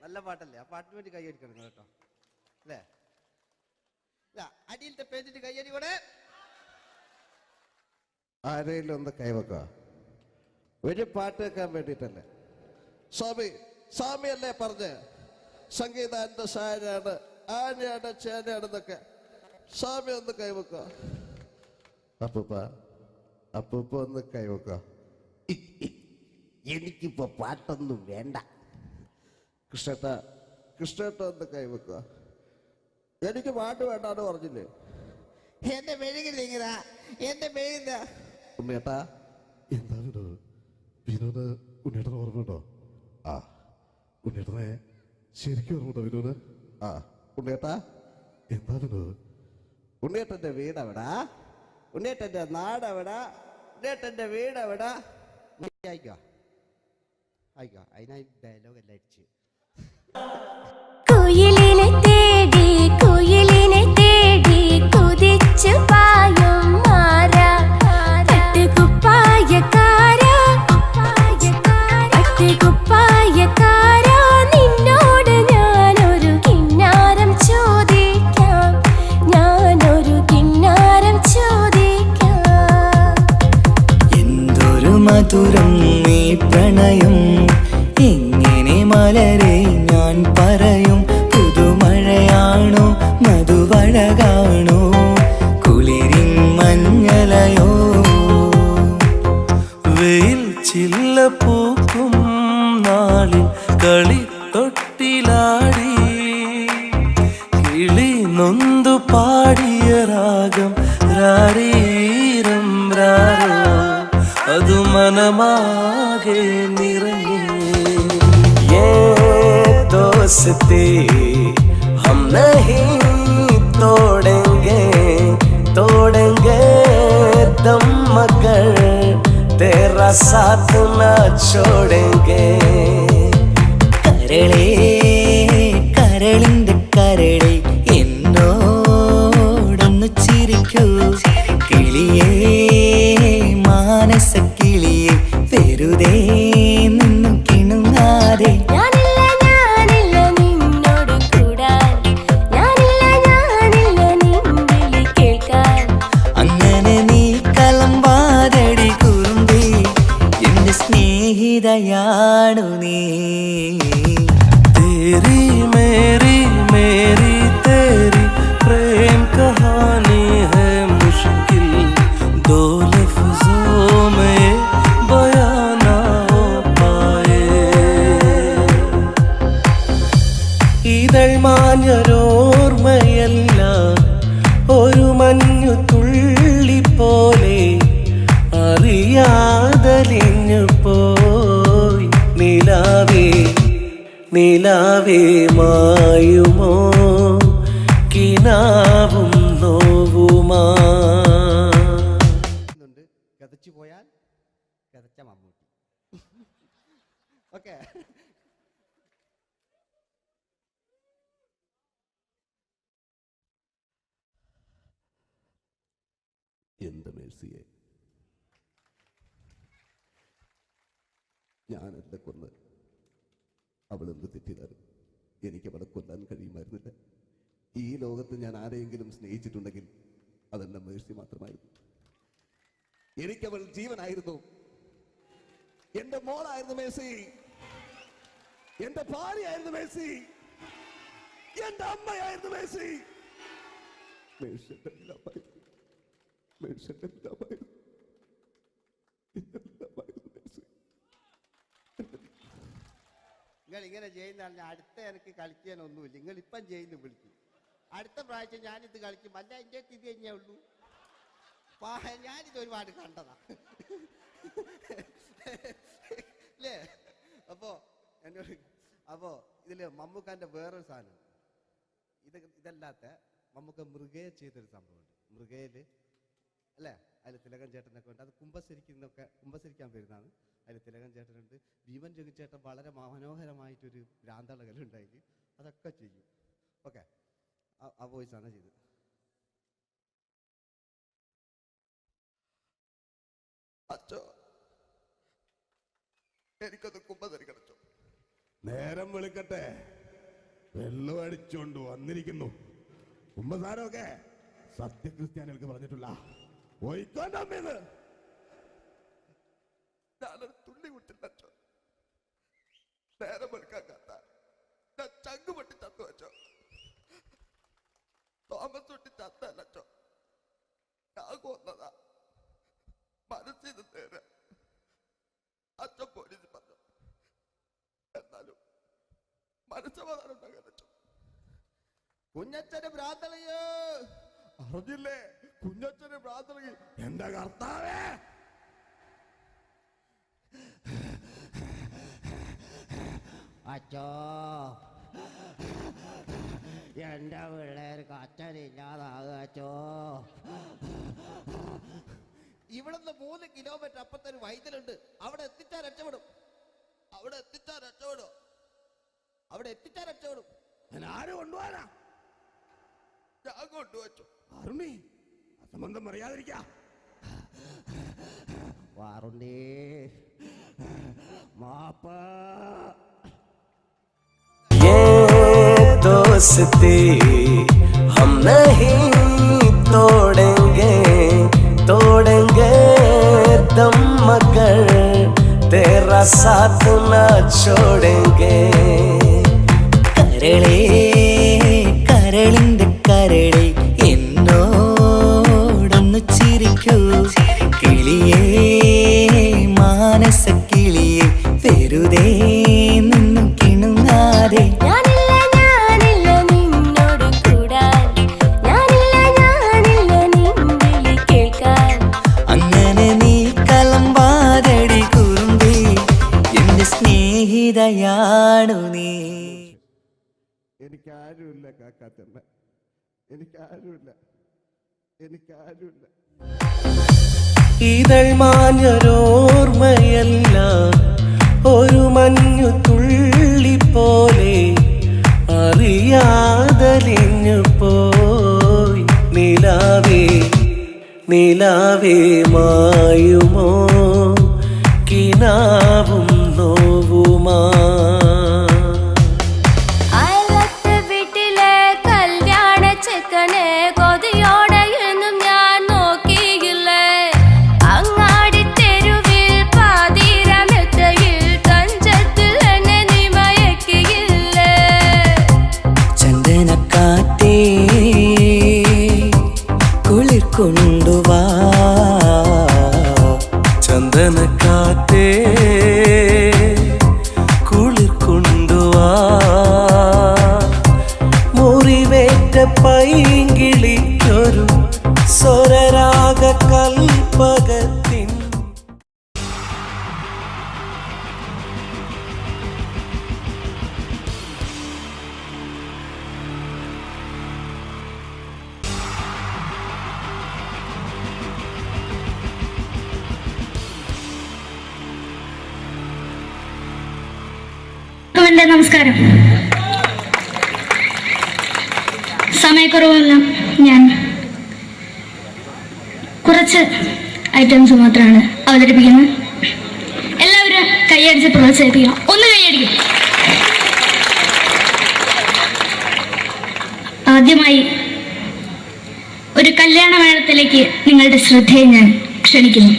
നല്ല പാട്ടല്ലേ? ആ പാട്ടിന് വേണ്ടി കൈയടിക്കണം കേട്ടോ അല്ലേ? അടിയിലത്തെ പേജിന്റെ കൈയടി കൂടെ ആരെങ്കിലും ഒന്ന് കൈവക്ക. ഒരു പാട്ട് വെക്കാൻ വേണ്ടിട്ടല്ലേ? സ്വാമി അല്ലേ പറഞ്ഞ് സംഗീതാന്റെ സാരാണ്, ആനയാണ്, ചേനയാണെന്നൊക്കെ. സ്വാമി ഒന്ന് കൈവക്ക. അപ്പൂപ്പ ഒന്ന് കൈവക്ക. എനിക്കിപ്പോ പാട്ടൊന്നും വേണ്ട. കൃഷ്ണേട്ട ഒന്ന് കൈവെക്കുക. എനിക്ക് പാട്ട് വേണ്ടാന്ന് പറഞ്ഞില്ലേ? എന്റെ മെഴുകില്ല, എന്റെ മെഴുകില്ല. ഉണ്ണേട്ടാ എന്താണ് വിനോദ്? ഉണ്ണേട്ടന് ഓർമ്മയുണ്ടോ? ആ ഉണ്ണേട്ടനെ ശരിക്കും ഓർമ്മയുണ്ടോ വിനോദ്? ആ ഉണ്ണേട്ടാ എന്താണ് ഉണ്ണേട്ടന്റെ വീട് എവിടാ? ഉണ്ണേട്ടൻ്റെ നാടെവിടാ, ഉണ്ണേട്ടൻ്റെ വീടെവിടാ? ആയിക്കോ ആയിക്കോ, അതിനായി ഡയലോഗ് എല്ലാം അടിച്ച്. കുയിലിനെ തേടി കുതിച്ചു പായും മാറാ, പട്ടുകുപ്പായക്കാരാ നിന്നോട് ഞാനൊരു കിന്നാരം ചോദിക്കാം, എന്തൊരു മധുരം നീ പ്രണയം, എങ്ങനെ മലരെ ഞാൻ പറയും. പുതുമഴയാണോ മധുവഴകാണോ കുളിരിൻ മഞ്ഞലയോ. വെയിൽ ചില്ല പൂക്കും നാളിൽ കളി തൊട്ടിലാടി, കിളി നൊന്തു പാടിയ രാഗം രാരീരം രാരോ, അതു മനമാകെ നിറഞ്ഞു. दोस्ती हम नहीं तोड़ेंगे दम मगर तेरा साथ न छोड़ेंगे. കരളിന്റെ കരളെ എന്നോടൊന്നു ചിരിക്കൂ, കിളിയേ മാനസ കിളിയെ വെറുതെ നിന്നു കിണുങ്ങാതെ. അങ്ങനെ നീ കലമ്പാതടി കുറുമ്പി, എന്റെ സ്നേഹിതയാണു നീ. तेरी मेरी तेरी प्रेम कहानी है मुश्किल, दो लफ्जों में बयां ना हो पाए. ഇതൾ മാഞ്ഞൊരോർമ്മയല്ല, ഒരു മഞ്ഞു തുള്ളി പോലെ അറിയാതലിഞ്ഞു പോയി. നിലാവേ മായുമോ കിനാവും നോവുമാ. കഥച്ചു പോയാൽ കഥച്ച മമ്മൂട്ടി. ഓക്കെ, എന്ത് മേഴ്സിയെ, ഞാനല്ല കൊന്ന്, അവളെന്ത് തെറ്റിതാലും എനിക്ക് അവളെ കൊല്ലാൻ കഴിയുമായിരുന്നില്ല. ഈ ലോകത്ത് ഞാൻ ആരെയെങ്കിലും സ്നേഹിച്ചിട്ടുണ്ടെങ്കിൽ അതെല്ലാം മേഴ്സി മാത്രമായിരുന്നു. എനിക്കവൾ ജീവനായിരുന്നു, എന്റെ മോളായിരുന്നു മേഴ്സി, എന്റെ ഭാര്യയായിരുന്നു മേഴ്സി, എന്റെ അമ്മയായിരുന്നു മേഴ്സി. മേഴ്സിയുടെ എല്ലാമായിരുന്നു, മേഴ്സിയുടെ എല്ലാമായിരുന്നു, എല്ലാമായിരുന്നു മേഴ്സി. നിങ്ങൾ ഇങ്ങനെ ചെയ്യുന്ന അടുത്ത എനിക്ക് കളിക്കാനൊന്നുമില്ല. നിങ്ങൾ ഇപ്പം ചെയ്യുന്നു വിളിക്കും, അടുത്ത പ്രാവശ്യം ഞാനിത് കളിക്കും. അല്ല എൻ്റെ ഇത് കഴിഞ്ഞേ ഉള്ളൂ. ഞാനിത് ഒരുപാട് കണ്ടതാ അല്ലേ. അപ്പോ ഇതില് മമ്മൂക്കാന്റെ വേറൊരു സാധനം, ഇതല്ലാത്ത മമ്മൂക്ക മൃഗയെ ചെയ്തൊരു സംഭവമുണ്ട്. മൃഗയില് അല്ലേ, അതിൽ തിലകൻ ചേട്ടനൊക്കെ ഉണ്ട്. അത് കുമ്പസരിക്കാൻ വരുന്നതാണ്. അതിൽ തിലകൻ ചേട്ടനുണ്ട്, ഭീമൻ രഘുചേട്ടൻ വളരെ മനോഹരമായിട്ടൊരു ഭ്രാന്തളകലുണ്ടായി. അതൊക്കെ ചെയ്യും. ഓക്കെ, ആ വോയിസാണ് ചെയ്തത്. അച്ചോ, എനിക്കത് കുമ്പസരിക്കണച്ചോ. നേരം വെളുക്കട്ടെ, വെള്ളം അടിച്ചോണ്ട് വന്നിരിക്കുന്നു. കുമ്പസാരമൊക്കെ സത്യക്രിസ്ത്യാനികൾക്ക് പറഞ്ഞിട്ടില്ല. പോയിക്കോണ്ടമ്മേന്ന് ഞാനൊരു തുള്ളി വിട്ടില്ലച്ചോ. നേരം വെളുക്കാൻ കാത്ത ഞാൻ ചങ്ക് പൊട്ടി ചത്തു വെച്ചോ. തോമസ് തൊട്ടി ചത്തല്ലച്ചോ, ഞാൻ കൊന്നതാ. മനസ്സിന് നേരെ അച്ഛൻ പോലീസ് പറഞ്ഞു. എന്നാലും മനസ്സമാധാനം ഉണ്ടാകാനോ. കുഞ്ഞച്ഛന് ഭ്രാന്തളയോ അറിഞ്ഞില്ലേ? കുഞ്ഞച്ഛന് പ്രാർത്ഥന. എന്റെ കർത്താവേ, അച്ഛോ എന്റെ പിള്ളേർക്ക് അച്ഛനില്ലാതാകച്ചോ. ഇവിടുന്ന് 3 കിലോമീറ്റർ അപ്പത്തൊരു വൈദ്യുണ്ട്. അവിടെ എത്തിച്ചാൽ രക്ഷപ്പെടും. ആര് കൊണ്ടുപോകാനാ? ഞാൻ കൊണ്ടുവച്ചു. അരുണി അസംബന്ധം പറയാതിരിക്കാ. വാറുണ്ണി മാപ്പ. दोस्ती हम नहीं तोड़ेंगे दम मगर तेरा साथ ना छोड़ेंगे. കരളേ കരളിന്റെ കരളെ എന്നോടൊന്നു ചിരിക്കൂ. കിളിയേ മാനസ കിളിയെ വെറുതെ നിന്നു കിണുങ്ങാതെ. അങ്ങനെ നീ കലമ്പാതടി കുറുമ്പി എന്റെ സ്നേഹിതയാണു നീ. എനിക്കാരുമില്ല കാക്കാത്തമ്മ, എനിക്കാരുമില്ല. ഇതൾ മാഞ്ഞൊരോർമ്മയല്ല ഒരു മഞ്ഞു തുള്ളി പോലെ അറിയാതലിഞ്ഞു പോയി. നിലാവേ മായുമോ കിനാവും നോവുമാ. കൊണ്ടുവാ ചന്ദനക്കാറ്റേ കുളിർ കൊണ്ടുവാ. മുറിവേറ്റ പൈങ്കിളിക്കൊരു സ്വരരാഗ കൽപ്പകത്തിൻ. നമസ്കാരം. സമയക്കുറവല്ല, ഞാൻ കുറച്ച് ഐറ്റംസ് മാത്രമാണ് അവതരിപ്പിക്കുന്നത്. എല്ലാവരും കൈയടിച്ച് പ്രോത്സാഹിപ്പിക്കണം. ഒന്ന് കൈയടിക്കും. ആദ്യമായി ഒരു കല്യാണ മേളത്തിലേക്ക് നിങ്ങളുടെ ശ്രദ്ധയെ ഞാൻ ക്ഷണിക്കുന്നു.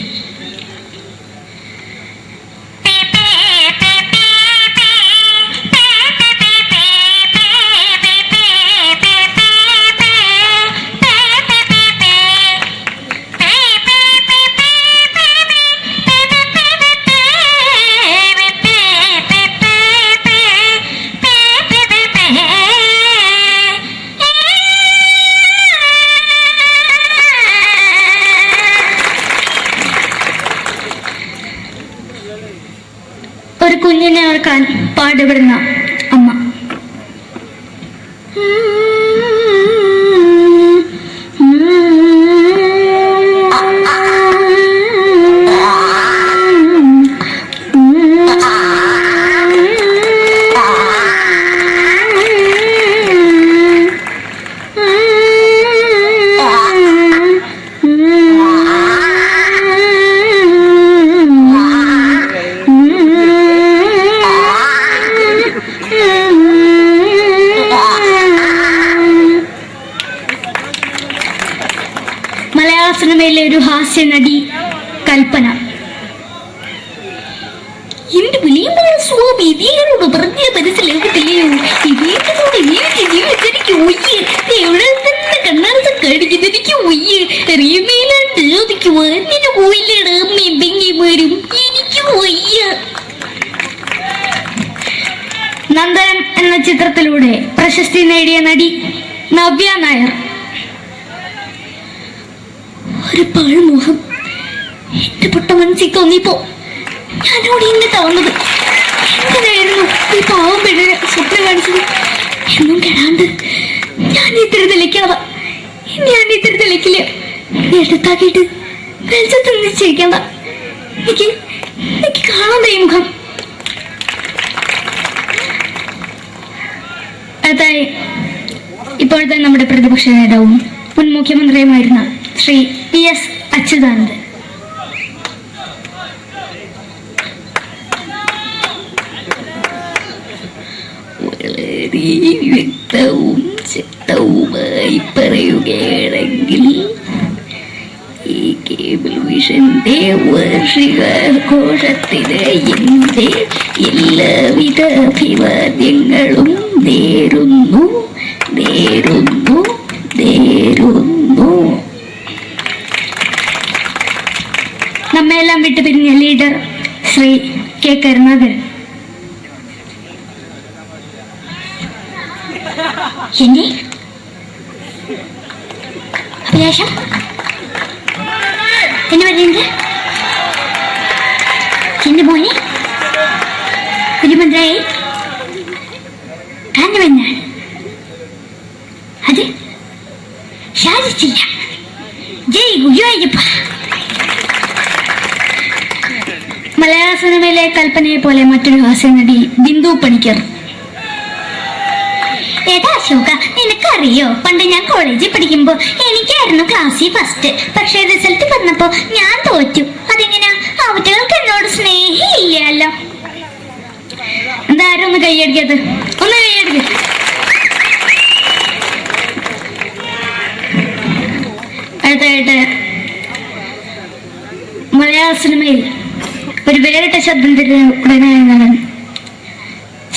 ഒരു കുഞ്ഞിനെ ഓർക്കാൻ പാടുപെടുന്ന അമ്മ. സിനിമയിലെ ഒരു ഹാസ്യ നടി കൽപ്പന. എന്റെ വിളിയമ്പഴ സ്വാമി ഇതിനോട് പറഞ്ഞ മനസ്സിലാകത്തില്ലയോ? ഇതിനോട് എനിക്ക് ജീവിച്ചിരിക്കും ഒയ്യ്. എവിടെ തന്നെ കണ്ണാറസം കാണിക്കുന്നത് എനിക്ക് ഒയ്യ്. റീമയിലാണ്ട് ചോദിക്കുവാ നിന്നെ പോയില്ലേടാ അമ്മയും പെങ്ങിമാരും. എനിക്ക് ഒയ്യ. നന്ദനം എന്ന ചിത്രത്തിലൂടെ പ്രശസ്തി നേടിയ നടി നവ്യ നായർ. ഒരു പഴമുഖം എന്റെ പൊട്ട മനസ്സിൽ തോന്നിയപ്പോ ഞാനോട് ഇങ്ങോട്ടാ വന്നത്. എന്തിനായിരുന്നു ഈ പാവം പെണ്ണിനെ സ്വപ്നം കാണിച്ചത്? എന്നും കെടാണ്ട് ഇത്തിരി തെളിക്കാതെ ഞാൻ ഇത്തിരി തെളിക്കില്ല. എടുത്താക്കിയിട്ട് വെളിച്ചത്ത് നിശ്ചയിക്കണ്ട. എനിക്ക് കാണാൻ ഈ മുഖം. അതായി ഇപ്പോഴത്തെ നമ്മുടെ പ്രതിപക്ഷ നേതാവും മുൻ മുഖ്യമന്ത്രിയുമായിരുന്ന ശ്രീ PS അച്യുതാനന്ദൻ. വളരെ വ്യക്തവും ശക്തവുമായി പറയുകയാണെങ്കിൽ ഈ കേബിൾ വിഷന്റെ വാർഷികാഘോഷത്തിന് എന്റെ എല്ലാവിധ അഭിവാദ്യങ്ങളും നേരുന്നു. നമ്മെല്ലാം വിട്ടുപിരിഞ്ഞ ലീഡർ ശ്രീ K. കരുണാകരൻ. എന്റെ അഭിലാഷം എന്നെ പറയുന്നത് എന്റെ മോനെ തിരുമന്ത്രായി കാണുമെന്നാണ്. അത് സാധിച്ചില്ല. ജയ് ഗുരുവായൂരപ്പ. മലയാള സിനിമയിലെ കൽപ്പനയെ പോലെ മറ്റൊരു ഹാസ്യനടി ബിന്ദു പണിക്കർ. ഏതാ അശോക, നിനക്കറിയോ പണ്ട് ഞാൻ കോളേജിൽ പഠിക്കുമ്പോ എനിക്കായിരുന്നു ക്ലാസ്സിൽ ഫസ്റ്റ്. പക്ഷെ റിസൾട്ട് വന്നപ്പോ ഞാൻ തോറ്റു. അതെങ്ങനെയാ? അവറ്റകൾക്ക് എന്നോട് സ്നേഹമില്ലല്ലോ. എന്തായാലും ഒന്ന് കൈയടിക്കത്, ഒന്ന് കൈയടിക്ക. അടുത്തായിട്ട് മലയാള സിനിമയിൽ ഒരു വേറിട്ട ശബ്ദം ഉടനായ നടൻ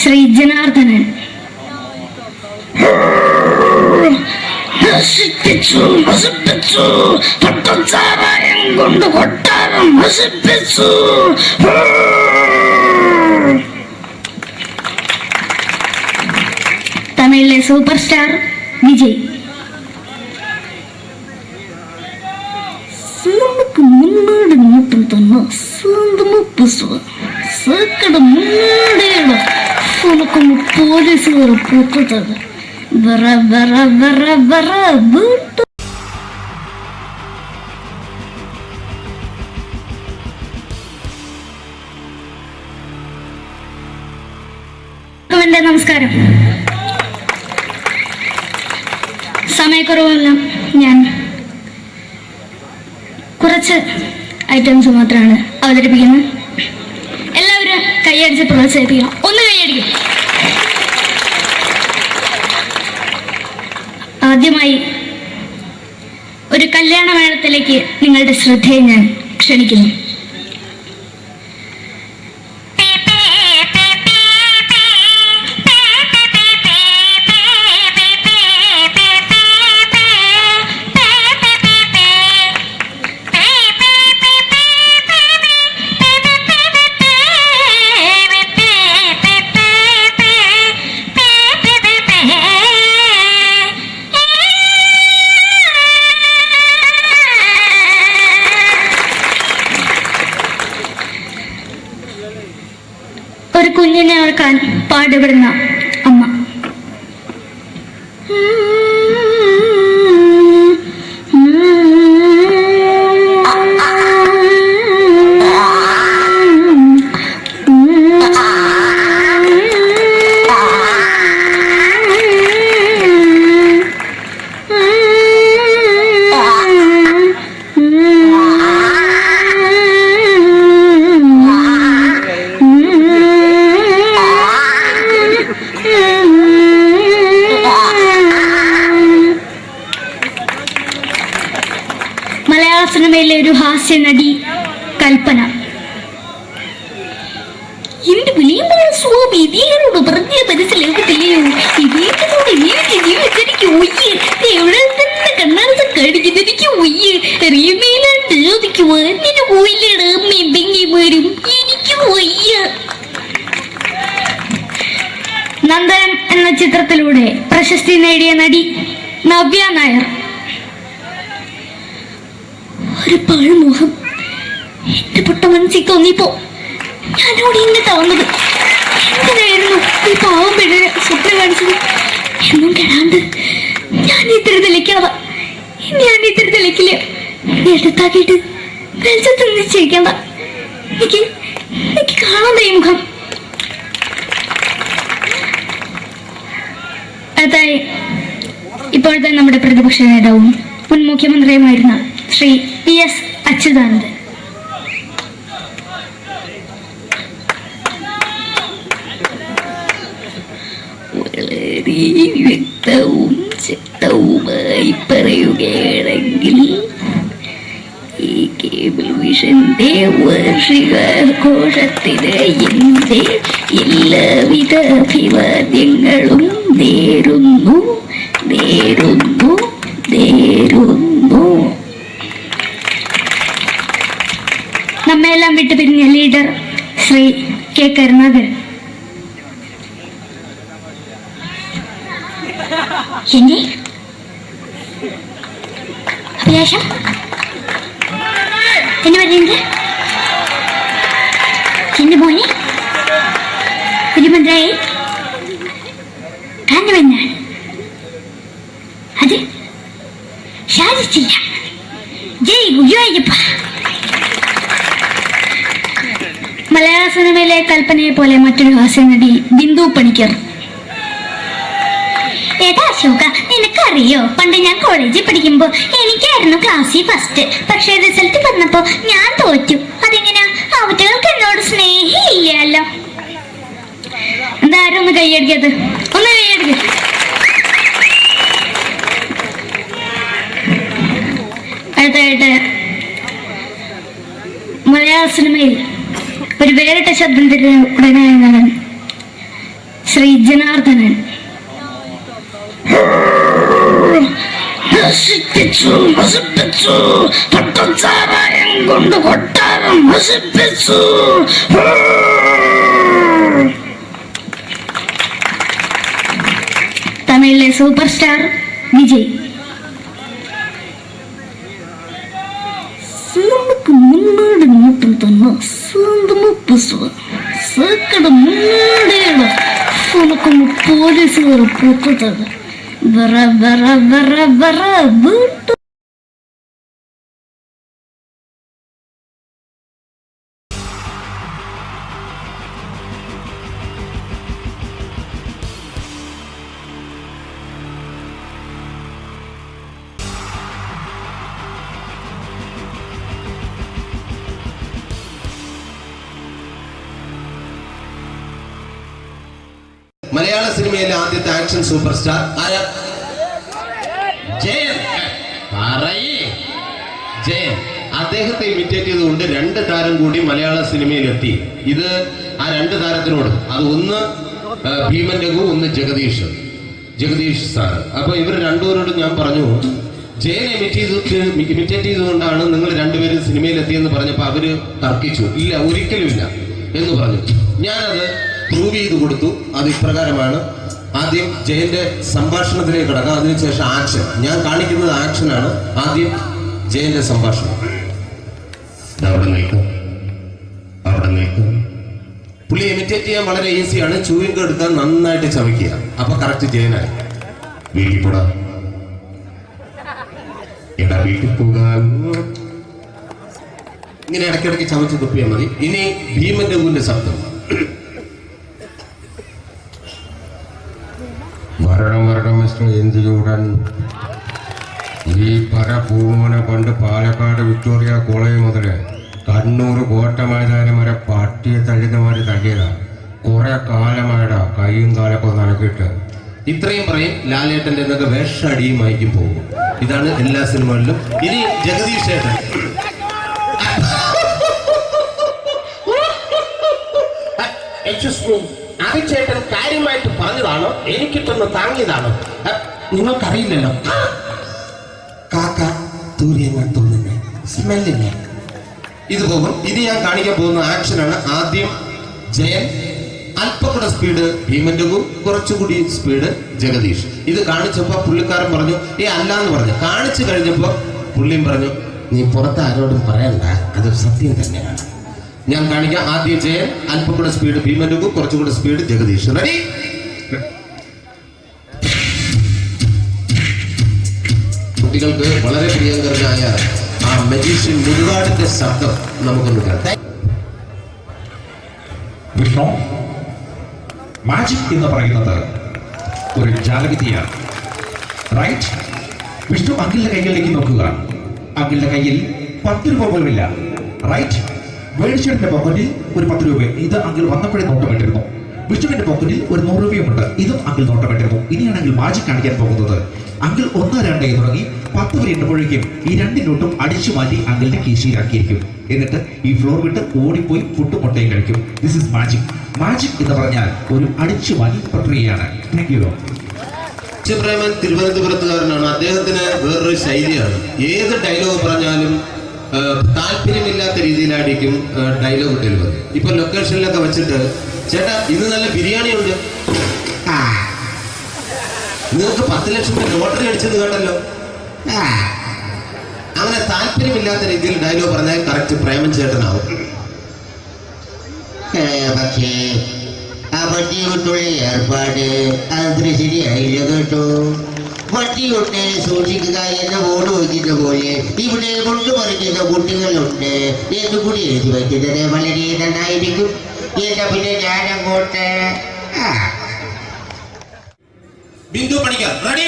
ശ്രീ ജനാർദ്ദനൻ. കൊണ്ട് കൊട്ടാരം നശിപ്പിച്ചു. തമിഴിലെ സൂപ്പർ സ്റ്റാർ വിജയ്. മുന്നോടി നോട്ടം തന്നെ സക്കട മുന്നോടിയുള്ള പോലീസുകാർ പൂത്തത് ബറ ബറ ബറ ബറ വീട്ടു. നമസ്കാരം. സമയക്കുറവെല്ലാം ഞാൻ കുറച്ച് ഐറ്റംസ് മാത്രമാണ് അവതരിപ്പിക്കുന്നത്. എല്ലാവരും കൈയടിച്ച് പ്രോത്സാഹിപ്പിക്കണം. ഒന്ന് കൈയടിക്കും. ആദ്യമായി ഒരു കല്യാണമേളത്തിലേക്ക് നിങ്ങളുടെ ശ്രദ്ധയെ ഞാൻ ക്ഷണിക്കുന്നു. ഒരു കുഞ്ഞിനെ ഓർക്കാൻ പാടുപെടുന്ന അമ്മ. മലയാള സിനിമയിലെ ഒരു ഹാസ്യ നടി കൽപ്പന. എന്റെ വിളിയമ്പല സ്വാമി ഇതിനോട് പറഞ്ഞ മനസ്സിലാകത്തില്ലയോ? ഇതിനോട് എനിക്ക് ജീവിച്ചിരിക്കും. എവിടെ തന്നെ കണ്ണാടത്ത് കടിക്കുന്നതിരിക്കും. റിയമയിലാണ്ട് ചോദിക്കുവാ നിന്നെ പോയില്ലേടാ അമ്മയും പെങ്ങിമാരും. എനിക്ക് വയ്യ. നന്ദനം എന്ന ചിത്രത്തിലൂടെ പ്രശസ്തി നേടിയ നടി നവ്യ നായർ. ഒരു പഴമുഖം എന്റെ പൊട്ട മനസ്സിൽ തോന്നിയപ്പോ ഞാനോട് ഇങ്ങോട്ടാ വന്നത്. എന്തിനായിരുന്നു ഈ പാവം പിഴ സ്വപ്നം കാണിച്ചത്? എന്നും കെടാണ്ട് ഞാൻ ഇത്ര തെളിക്കാവ, ഞാൻ ഇത്ര തെളിക്കില്ല. എടുത്താക്കിയിട്ട് വെളിച്ചത്ത് നിശ്ചയിക്കണ്ട. എനിക്ക് കാണാൻ ഈ മുഖം. അതായി ഇപ്പോഴത്തെ നമ്മുടെ പ്രതിപക്ഷ നേതാവും മുൻ മുഖ്യമന്ത്രിയുമായിരുന്ന ശ്രീ PS അച്യുതാനന്ദൻ. വളരെ വ്യക്തവും ശക്തവുമായി പറയുകയാണെങ്കിൽ ഈ കേബിൾ വിഷന്റെ വാർഷികാഘോഷത്തിന് എന്റെ എല്ലാവിധ അഭിവാദ്യങ്ങളും നേരുന്നു. നമ്മെല്ലാം വിട്ടുപിരിഞ്ഞ ലീഡർ ശ്രീ K. കരുണാകരൻ. എന്റെ അഭിലാഷം എന്ന് പറയുന്നത് എന്റെ മോനെ തിരുമന്ത്രായി കാണുമെന്നാണ്. അത് സാധിച്ചില്ല. ജയ് ഗുരുവായൂരപ്പ. മലയാള സിനിമയിലെ കൽപ്പനയെ പോലെ മറ്റൊരു ഹാസ്യനടി ബിന്ദു പണിക്കർ. ഏതാ അശോക, നിനക്കറിയോ പണ്ട് ഞാൻ കോളേജിൽ പഠിക്കുമ്പോ എനിക്കായിരുന്നു ക്ലാസ്സിൽ ഫസ്റ്റ്. പക്ഷെ റിസൾട്ട് പറഞ്ഞപ്പോ ഞാൻ തോറ്റു. അതെങ്ങനെയാ? അവറ്റകൾക്ക് എന്നോട് സ്നേഹമില്ലല്ലോ. എന്താരും ഒന്ന് കൈയടിക്കത്, ഒന്ന് കൈയടിക്ക. അടുത്തായിട്ട് മലയാള സിനിമയിൽ ഒരു വേറിട്ട ശബ്ദം ഉടനായ നടൻ ശ്രീ ജനാർദ്ദനൻ. കൊണ്ട് കൊട്ടാരം നശിപ്പിച്ചു. തമിഴിലെ സൂപ്പർ സ്റ്റാർ വിജയ്. മുന്നോടി നോട്ടം തന്നെ സ്വന്തം സക്കട മുന്നോടിയാണ് ഉനക്കൊന്ന് പോലീസുകാർ പൊത്തത് വറ വറ വറ വറ വീട്ടു. മലയാള സിനിമയിലെ ആദ്യത്തെ ആക്ഷൻ സൂപ്പർ സ്റ്റാർ ആരാ? ജയൻ. ജയൻ. അദ്ദേഹത്തെ ഇമിറ്റേറ്റ് ചെയ്തുകൊണ്ട് 2 താരം കൂടി മലയാള സിനിമയിലെത്തി. ഇത് ആ 2 താരത്തിനോട്, അത് ഒന്ന് ഭീമൻ രഘു, ഒന്ന് ജഗദീഷ് സാർ. അപ്പൊ ഇവർ രണ്ടുപേരോടും ഞാൻ പറഞ്ഞു, ജയൻ ഇമിറ്റേറ്റ് ചെയ്തുകൊണ്ടാണ് നിങ്ങൾ രണ്ടുപേരും സിനിമയിലെത്തിയെന്ന് പറഞ്ഞപ്പോ അവര് തർക്കിച്ചു. ഇല്ല, ഒരിക്കലും ഇല്ല എന്ന് പറഞ്ഞു. ഞാനത് പ്രൂവ് ചെയ്ത് കൊടുത്തു. അത് ഇപ്രകാരമാണ്. ആദ്യം ജയന്റെ സംഭാഷണത്തിലേക്ക് കിടക്കാം, അതിനുശേഷം ആക്ഷൻ. ഞാൻ കാണിക്കുന്നത് ആക്ഷനാണ്. ആദ്യം ജയന്റെ സംഭാഷണം. അവിടെ നിൽക്കും. പുള്ളി ഇമിറ്റേറ്റ് ചെയ്യാൻ വളരെ ഈസിയാണ്. ചൂയിങ് എടുക്കാൻ നന്നായിട്ട് ചവയ്ക്കുക. അപ്പൊ കറക്റ്റ് ജയനായി. വീട്ടിൽ പോടാ, എടാ വീട്ടിൽ പോകാൻ. ഇങ്ങനെ ഇടയ്ക്കിടയ്ക്ക് ചവച്ച് തുപ്പിയാൽ മതി. ഇനി ഭീമന്റെ ഊരിന്റെ ശബ്ദം. മരണം മിസ്റ്റർ എന്തിയൂടൻ. ഈ പരഭൂമനെ പണ്ട് പാലക്കാട് വിക്ടോറിയ കോളേജ് മുതൽ കണ്ണൂർ കോട്ട മൈതാനം വരെ പട്ടിയെ തള്ളുന്നമാര് തള്ളിയതാ. കുറെ കാലമായടാ കൈയും കാലൊക്കെ നനക്കിട്ട്. ഇത്രയും പറയും. ലാലേട്ടന്റെ എന്നൊക്കെ വേഷടിയുമായിരിക്കും പോകും. ഇതാണ് എല്ലാ സിനിമകളിലും. ഇനി ജഗദീഷ് ചേട്ടൻ. ചേട്ടൻ കാര്യമായിട്ട് പറഞ്ഞതാണോ എനിക്കിട്ടൊന്ന് താങ്ങിയതാണോ? നിങ്ങൾക്കറിയില്ലല്ലോ. കാക്ക തൂര്യങ്ങൾ തോന്നുന്നേ, സ്മെല്ലില്ലേ? ഇത് പോകും. ഇനി ഞാൻ കാണിക്കാൻ പോകുന്ന ആക്ഷനാണ്. ആദ്യം ജയൻ, അല്പം കൂടെ സ്പീഡ് ഭീമൻ രഘു, കുറച്ചുകൂടി സ്പീഡ് ജഗദീഷ്. ഇത് കാണിച്ചപ്പോ പുള്ളിക്കാരൻ പറഞ്ഞു അല്ലാന്ന് പറഞ്ഞു. കാണിച്ചു കഴിഞ്ഞപ്പോ പുള്ളിയും പറഞ്ഞു നീ പുറത്ത് ആരോടും പറയണ്ട, അത് സത്യം തന്നെയാണ്. ഞാൻ കാണിക്കാം. ആദ്യം ജയൻ, അല്പം കൂടെ സ്പീഡ് ഭീമൻ രഘു, കുറച്ചുകൂടെ സ്പീഡ് ജഗദീഷ്. റെഡി? കുട്ടികൾക്ക് വളരെ പ്രിയങ്കരനായ ആ മജീഷ്യൻ മുരുകാടിന്റെ ശബ്ദം നമുക്കൊന്ന് കേൾക്കാം. വിഷ്ണു, മാജിക് എന്ന് പറയുന്നത് ഒരു ജാലവിദ്യയാണ്, റൈറ്റ്? വിഷ്ണു അങ്കിളിന്റെ കൈകളിലേക്ക് നോക്കുക. അങ്കിളിന്റെ കയ്യിൽ 10 രൂപ പോലുമില്ല, റൈറ്റ്? വേണിച്ചേട്ടന്റെ പോക്കറ്റിൽ ഒരു 10 രൂപ, ഇത് അങ്കിൾ വന്നപ്പോഴേ നോട്ടമിട്ടിരുന്നു. വിഷ്ണുവിന്റെ പോക്കറ്റിൽ ഒരു 100 രൂപയുമുണ്ട്, ഇതും അങ്കിൾ നോട്ടമിട്ടിരുന്നു. ഇനിയാണെങ്കിൽ മാജിക് കാണിക്കാൻ പോകുന്നത്. അങ്കിൾ 1, 2 എന്ന് തുടങ്ങി 10 വരെ എണ്ണുമ്പോഴേക്കും ഈ 2 നോട്ടും അടിച്ചു മാറ്റി അങ്കിളിന്റെ കീശയിലാക്കിയിരിക്കും. എന്നിട്ട് ഈ ഫ്ലോർ വിട്ട് ഓടിപ്പോയി പുട്ടുമുട്ടയും കഴിക്കും. This is magic. മാജിക് എന്ന് പറഞ്ഞാൽ ഒരു അടിച്ചു മാറ്റി പ്രക്രിയയാണ്. Thank you. പ്രേമൻ തിരുവനന്തപുരത്തുകാരനാണ്. അദ്ദേഹത്തിന് വേറൊരു ശൈലിയാണ്. ഏത് ഡയലോഗ് പറഞ്ഞാലും താല്പര്യമില്ലാത്ത രീതിയിലായിരിക്കും ഡയലോഗ് ഡെലിവറി. ഇപ്പൊ ലൊക്കേഷനിലൊക്കെ വെച്ചിട്ട്, ചേട്ടാ ഇന്ന് നല്ല ബിരിയാണി ഉണ്ട്, നിങ്ങൾക്ക് 10 ലക്ഷം രൂപ ലോട്ടറി അടിച്ചെന്ന് കേട്ടല്ലോ. അങ്ങനെ താല്പര്യമില്ലാത്ത രീതിയിൽ ഡയലോഗ് പറഞ്ഞാൽ കറക്റ്റ് പ്രേമൻ ചേട്ടനാവും. പക്ഷേ ആ വട്ടിയോട്ടുള്ള ഏർപ്പാട് അത്ര ശരിയായില്ല കേട്ടോ. വട്ടിയൊട്ട് സൂക്ഷിക്കുക എന്ന ബോർഡ് വയ്ക്കുന്ന പോലെ ഇവിടെ കൊണ്ടുപറിക്കുന്ന കുട്ടികളുണ്ട് എന്ന് കൂടി എഴുതി വയ്ക്കുന്നത് വളരെ നന്നായിരിക്കും. എന്നാ പിന്നെ ഞാനങ്ങോട്ട് ബിന്ദു പണിക്കർ റെഡി.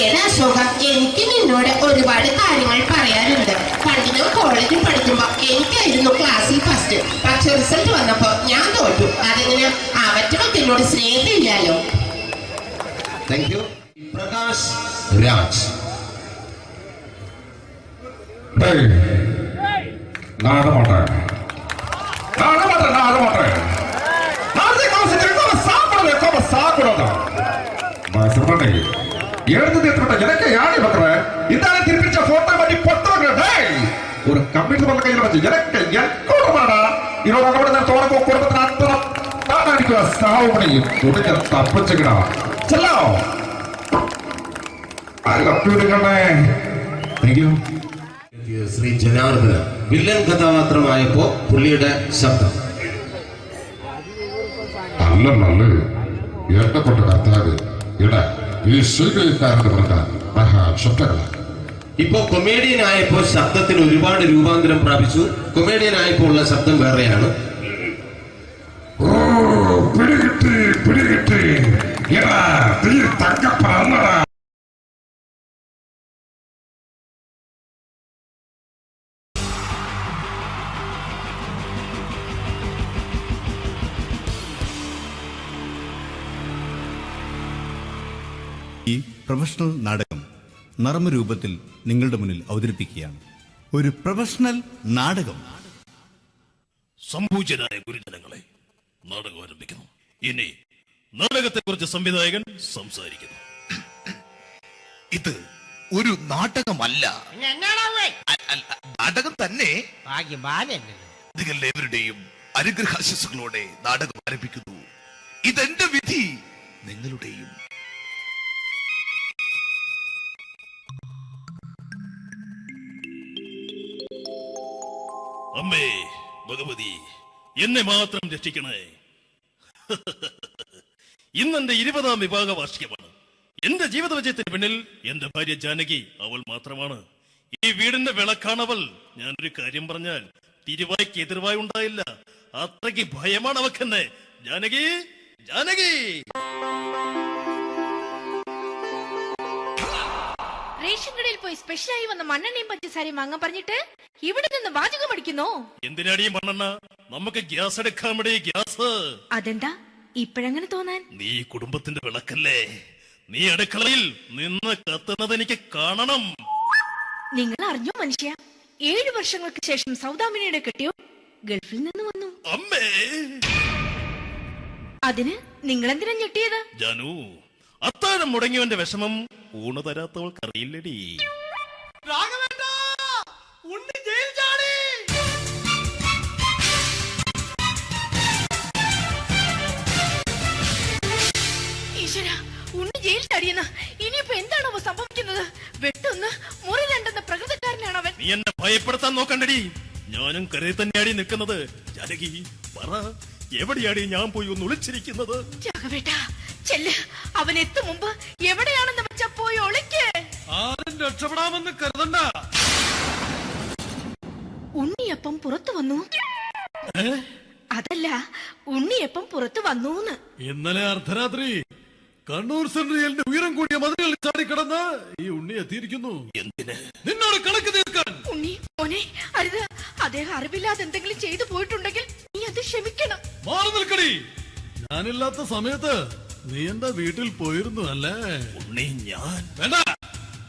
ഏതാ സുഖം, എനിക്ക് നിന്നോട് ഒരുപാട് കാര്യങ്ങൾ പറയാനുണ്ട്. പണ്ട് ഞാൻ കോളേജിൽ പഠിക്കുമ്പോ എനിക്കായിരുന്നു ക്ലാസ്സിൽ ഫസ്റ്റ്. പക്ഷെ റിസൾട്ട് വന്നപ്പോ ഞാൻ തോറ്റു. അതെങ്ങനെ അവറ്റൊക്കെ എന്നോട് സ്നേഹമില്ലല്ലോ. Thank you. പ്രകാശ് രാജ്. எனக்கு யானை பண்ற இந்த திருப்பிச்ச போட்டோ பண்ணி பொட்டோங்க ஒரு கம்ப்யூட்டர் பண்ண கையில வச்சு எனக்கு என்கூடமாடா இதோட கூட நான் தோணக்கோ குடும்பத்தை அத்தனை நான் அடிக்கிற சாவு பண்ணி துடிக்க தப்பிச்சுக்கடா செல்லோ அது കമ്പ്യൂട്ടറുകളെ. Thank you. Sree Janardhana villain കഥാപാത്രമായപ്പോ പുള്ളിയുടെ ശബ്ദം നല്ല നല്ല ഏട്ടപ്പെട്ട കർത്താവ് ഇട ഈ സ്വീകരിക്കാരുടെ പറഞ്ഞാൽ മഹാശബ്ദങ്ങളാണ്. ഇപ്പോ കൊമേഡിയൻ ആയപ്പോ ശബ്ദത്തിന് ഒരുപാട് രൂപാന്തരം പ്രാപിച്ചു. കൊമേഡിയൻ ആയപ്പോ ഉള്ള ശബ്ദം വേറെയാണ്. ഓ പിടികിട്ടി പിടികിട്ടി തങ്കപ്പറന്നടാ. ഈ പ്രൊഫഷണൽ നാടകം നർമ്മരൂപത്തിൽ നിങ്ങളുടെ മുന്നിൽ അവതരിപ്പിക്കുകയാണ്. ഒരു പ്രൊഫഷണൽ നാടകം. സംപൂജ്യരായ ഗുരുജനങ്ങളെ, നാടകം ആരംഭിക്കുന്നു. ഇനി നാടകത്തെക്കുറിച്ച് സംവിധായകൻ സംസാരിക്കുന്നു. ഇത് ഒരു നാടകമല്ല, നാടകം തന്നെ. നിങ്ങളെവരുടെയും അനുഗ്രഹാശിസുകളോടെ നാടകം ആരംഭിക്കുന്നു. ഇതെന്റെ വിധി, നിങ്ങളുടെയും. അമ്മേ ഭഗവതി, എന്നെ മാത്രം രക്ഷിക്കണേ. ഇന്നെന്റെ 20ാം വിവാഹ വാർഷികമാണ്. എന്റെ ജീവിത വിജയത്തിന് പിന്നിൽ എന്റെ ഭാര്യ ജാനകി, അവൾ മാത്രമാണ്. ഈ വീടിന്റെ വിളക്കാണവൾ. ഞാനൊരു കാര്യം പറഞ്ഞാൽ തിരുവായ്ക്ക് എതിർവായി ഉണ്ടായില്ല. അത്രയ്ക്ക് ഭയമാണ് അവക്കെന്നെ. ജാനകി, ജാനകി. റേഷൻ കടയിൽ പോയി സ്പെഷ്യലായി വന്ന മണ്ണെണ്ണയും പഞ്ചസാരയും വാങ്ങാൻ പറഞ്ഞിട്ട് ഇവിടെ നിന്ന് വാചകം അടിക്കുന്നോ? എന്തിനാടി മണ്ണെണ്ണ? നമുക്ക് ഗ്യാസ് എടുക്കാൻ വേണ്ടി ഗ്യാസ്. അതെന്താ ഇപ്പഴങ്ങനെ തോന്നാൻ? നീ കുടുംബത്തിന്റെ വിളക്കല്ലേ. നീ അടുക്കളയിൽ നിന്ന് കത്തുന്നത് എനിക്ക് കാണണം. നിങ്ങൾ അറിഞ്ഞോ മനുഷ്യ, 7 വർഷങ്ങൾക്ക് ശേഷം സൗദാമിനിയുടെ കെട്ടിയോ ഗൾഫിൽ നിന്ന് വന്നു. അമ്മേ, അതിന് നിങ്ങൾ എന്തിനാ ഞെട്ടിയത്? ജാനു, അത്താഴം മുടങ്ങിയവന്റെ വിഷമം ഊണ് തരാത്തവൾക്ക് അറിയില്ലടി. ഈശ്വര, ഉണ്ണി ജയിൽ ചാടിയെന്ന്. ഇനിയിപ്പോ എന്താണോ സംഭവിക്കുന്നത്? വെട്ടൊന്ന് മുറി രണ്ടെന്ന പ്രകൃതക്കാരനാണ് അവൻ. നീ എന്നെ ഭയപ്പെടുത്താൻ നോക്കണ്ടടി. ഞാനും കരയിൽ തന്നെയാടി നിൽക്കുന്നത്. ജാനകി പറ, എവിടെയാടി ഞാൻ പോയി ഒന്ന് ഒളിച്ചിരിക്കുന്നത്? രാഘവേട്ടാ ചെല്ല്, അവൻ എത്തും മുമ്പ് എവിടെയാണെന്ന് വെച്ച പോയി ഒളിക്ക്. ആരും രക്ഷപ്പെടാമെന്ന് കരുതണ്ട. ഉണ്ണിയപ്പം പുറത്തു വന്നു. അതല്ല, ഉണ്ണിയപ്പം പുറത്തു വന്നൂന്ന്. ഇന്നലെ അർദ്ധരാത്രി കണ്ണൂർ സെൻട്രലിന്റെ ഉയരം കൂടിയ മതിലുകളിൽ ചാടിക്കിടന്ന് ഈ ഉണ്ണി എത്തിയിരിക്കുന്നു. എന്തിന്? നിന്നോട് കണക്ക് തീർക്കാൻ. ഉണ്ണി മോനെ, അരുത്. അദ്ദേഹം അറിവില്ലാതെ എന്തെങ്കിലും ചെയ്തു പോയിട്ടുണ്ടെങ്കിൽ നീ അത് ക്ഷമിക്കണം. മാറി നിൽക്കടി. ഞാനില്ലാത്ത സമയത്ത് നീ എന്താ വീട്ടിൽ പോയിരുന്നു അല്ലേ? ഉണ്ണി ഞാൻ വേണ്ട.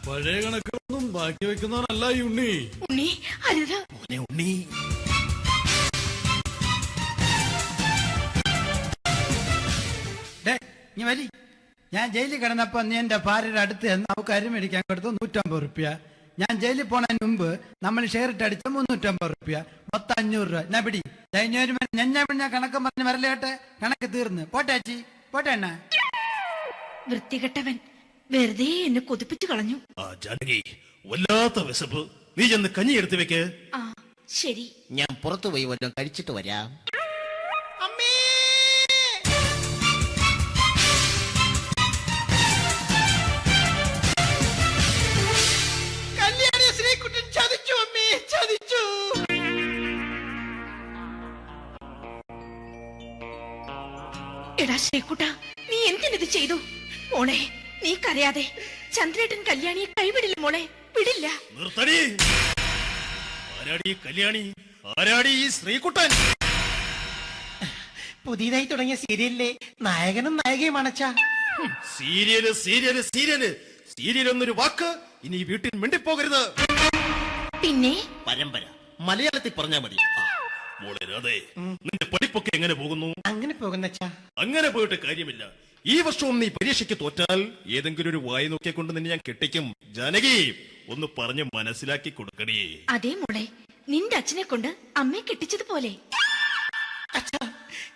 പഴയ കണക്കൊന്നും ബാക്കി വെക്കുന്നവനല്ല ഈ ഉണ്ണി. ഉണ്ണി അരുത്. ഉണ്ണി നീ വരി. ഞാൻ ജയിലിൽ കിടന്നപ്പോ നീ എന്റെ ഭാര്യയുടെ അടുത്ത് നമുക്ക് അരി മേടിക്കാൻ കൊടുത്തു 150 റുപ്യ. ഞാൻ ജയിലിൽ പോണതിന് മുമ്പ് നമ്മൾ ഷെയർ ഇട്ട് അടിച്ച 350 റുപ്യ, മൊത്തം 500 രൂപ. ഞാൻ പിടി ഞാൻ കണക്ക് പറഞ്ഞ് വരലേട്ടെ. കണക്ക് തീർന്ന് പോട്ടെ അച്ചി, പോട്ടെ അണ്ണ. വൃത്തികെട്ടവൻ വെറുതെ എന്നെ കൊതിപ്പിച്ചു കളഞ്ഞു. ജാനകി, വല്ലാത്ത വിശപ്പ്. നീ ചെന്ന് കഞ്ഞി എടുത്തു വെക്ക്. ആ ശരി. ഞാൻ പുറത്തു പോയി വല്ലതും കഴിച്ചിട്ട് വരാം. എടാ ശ്രീകുട്ട, നീ എന്തിനിത് ചെയ്തു? മോളെ, നീ കരയാതെ. ചന്ദ്രേട്ടൻ കല്യാണിയെ കൈവിടില്ല മോളെ, വിടില്ല. നിർത്തടി. ആരാടി കല്യാണി? ആരാടി ഈ ശ്രീകുട്ടൻ? പുതിയതായി തുടങ്ങിയ സീരിയലിലെ നായകനും നായികയും അണച്ചാ. സീരിയല് സീരിയല് സീരിയല് സീരിയൽ എന്നൊരു വാക്ക് ഇനി ഈ വീട്ടിൽ മിണ്ടിപ്പോകരുത്. പിന്നെ പരമ്പര മലയാളത്തിൽ പറഞ്ഞാ മതി. മോളെ രാധേ, നിന്റെ പഠിപ്പൊക്കെ എങ്ങനെ പോകുന്നു? അങ്ങനെ പോകുന്ന അങ്ങനെ പോയിട്ട് കാര്യമില്ല. ഈ വർഷവും നീ പരീക്ഷയ്ക്ക് തോറ്റാൽ ഏതെങ്കിലും ഒരു വായി നോക്കിയെ കൊണ്ട് നിന്നെ ഞാൻ കെട്ടിക്കും. ജാനകി, ഒന്ന് പറഞ്ഞ് മനസ്സിലാക്കി കൊടുക്കണേ. അതേ മോളെ, നിന്റെ അച്ഛനെ കൊണ്ട് അമ്മയെ കെട്ടിച്ചതുപോലെ.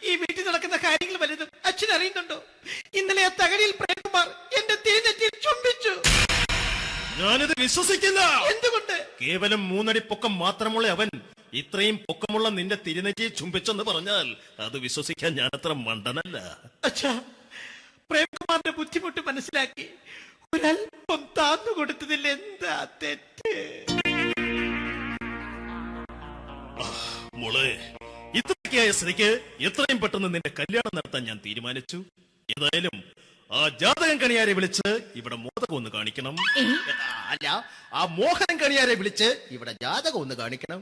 ഈ വീട്ടിൽ നടക്കുന്ന കാര്യങ്ങൾ വലുതും അച്ഛൻ അറിയുന്നുണ്ടോ? ഇന്നലെ ആ തകഴിയിൽ പ്രേംകുമാർ എന്റെ തിരുനെറ്റിയിൽ ചുംബിച്ചു. ഞാനിത് വിശ്വസിക്കില്ല. എന്തുകൊണ്ട്? കേവലം 3 അടി പൊക്കം മാത്രമുള്ള അവൻ ഇത്രയും പൊക്കമുള്ള നിന്റെ തിരുനെറ്റിയെ ചുംബിച്ചെന്ന് പറഞ്ഞാൽ അത് വിശ്വസിക്കാൻ ഞാൻ അത്ര മണ്ടനല്ല. അച്ഛാ, പ്രേംകുമാറിന്റെ ബുദ്ധിമുട്ട് മനസ്സിലാക്കി ഒരല്പം താന്നു കൊടുത്തതിൽ എന്താ തെറ്റ്? മോളെ, ഇത്രയ്ക്കായ സ്ഥിതിക്ക് എത്രയും പെട്ടെന്ന് നിന്റെ കല്യാണം നടത്താൻ ഞാൻ തീരുമാനിച്ചു. ഏതായാലും ആ ജാതകം കണിയാരെ വിളിച്ച് ഇവിടെ മോദകം ഒന്ന് കാണിക്കണം. അല്ല, ആ മോഹനം കണിയാരെ വിളിച്ച് ഇവിടെ ജാതകം ഒന്ന് കാണിക്കണം.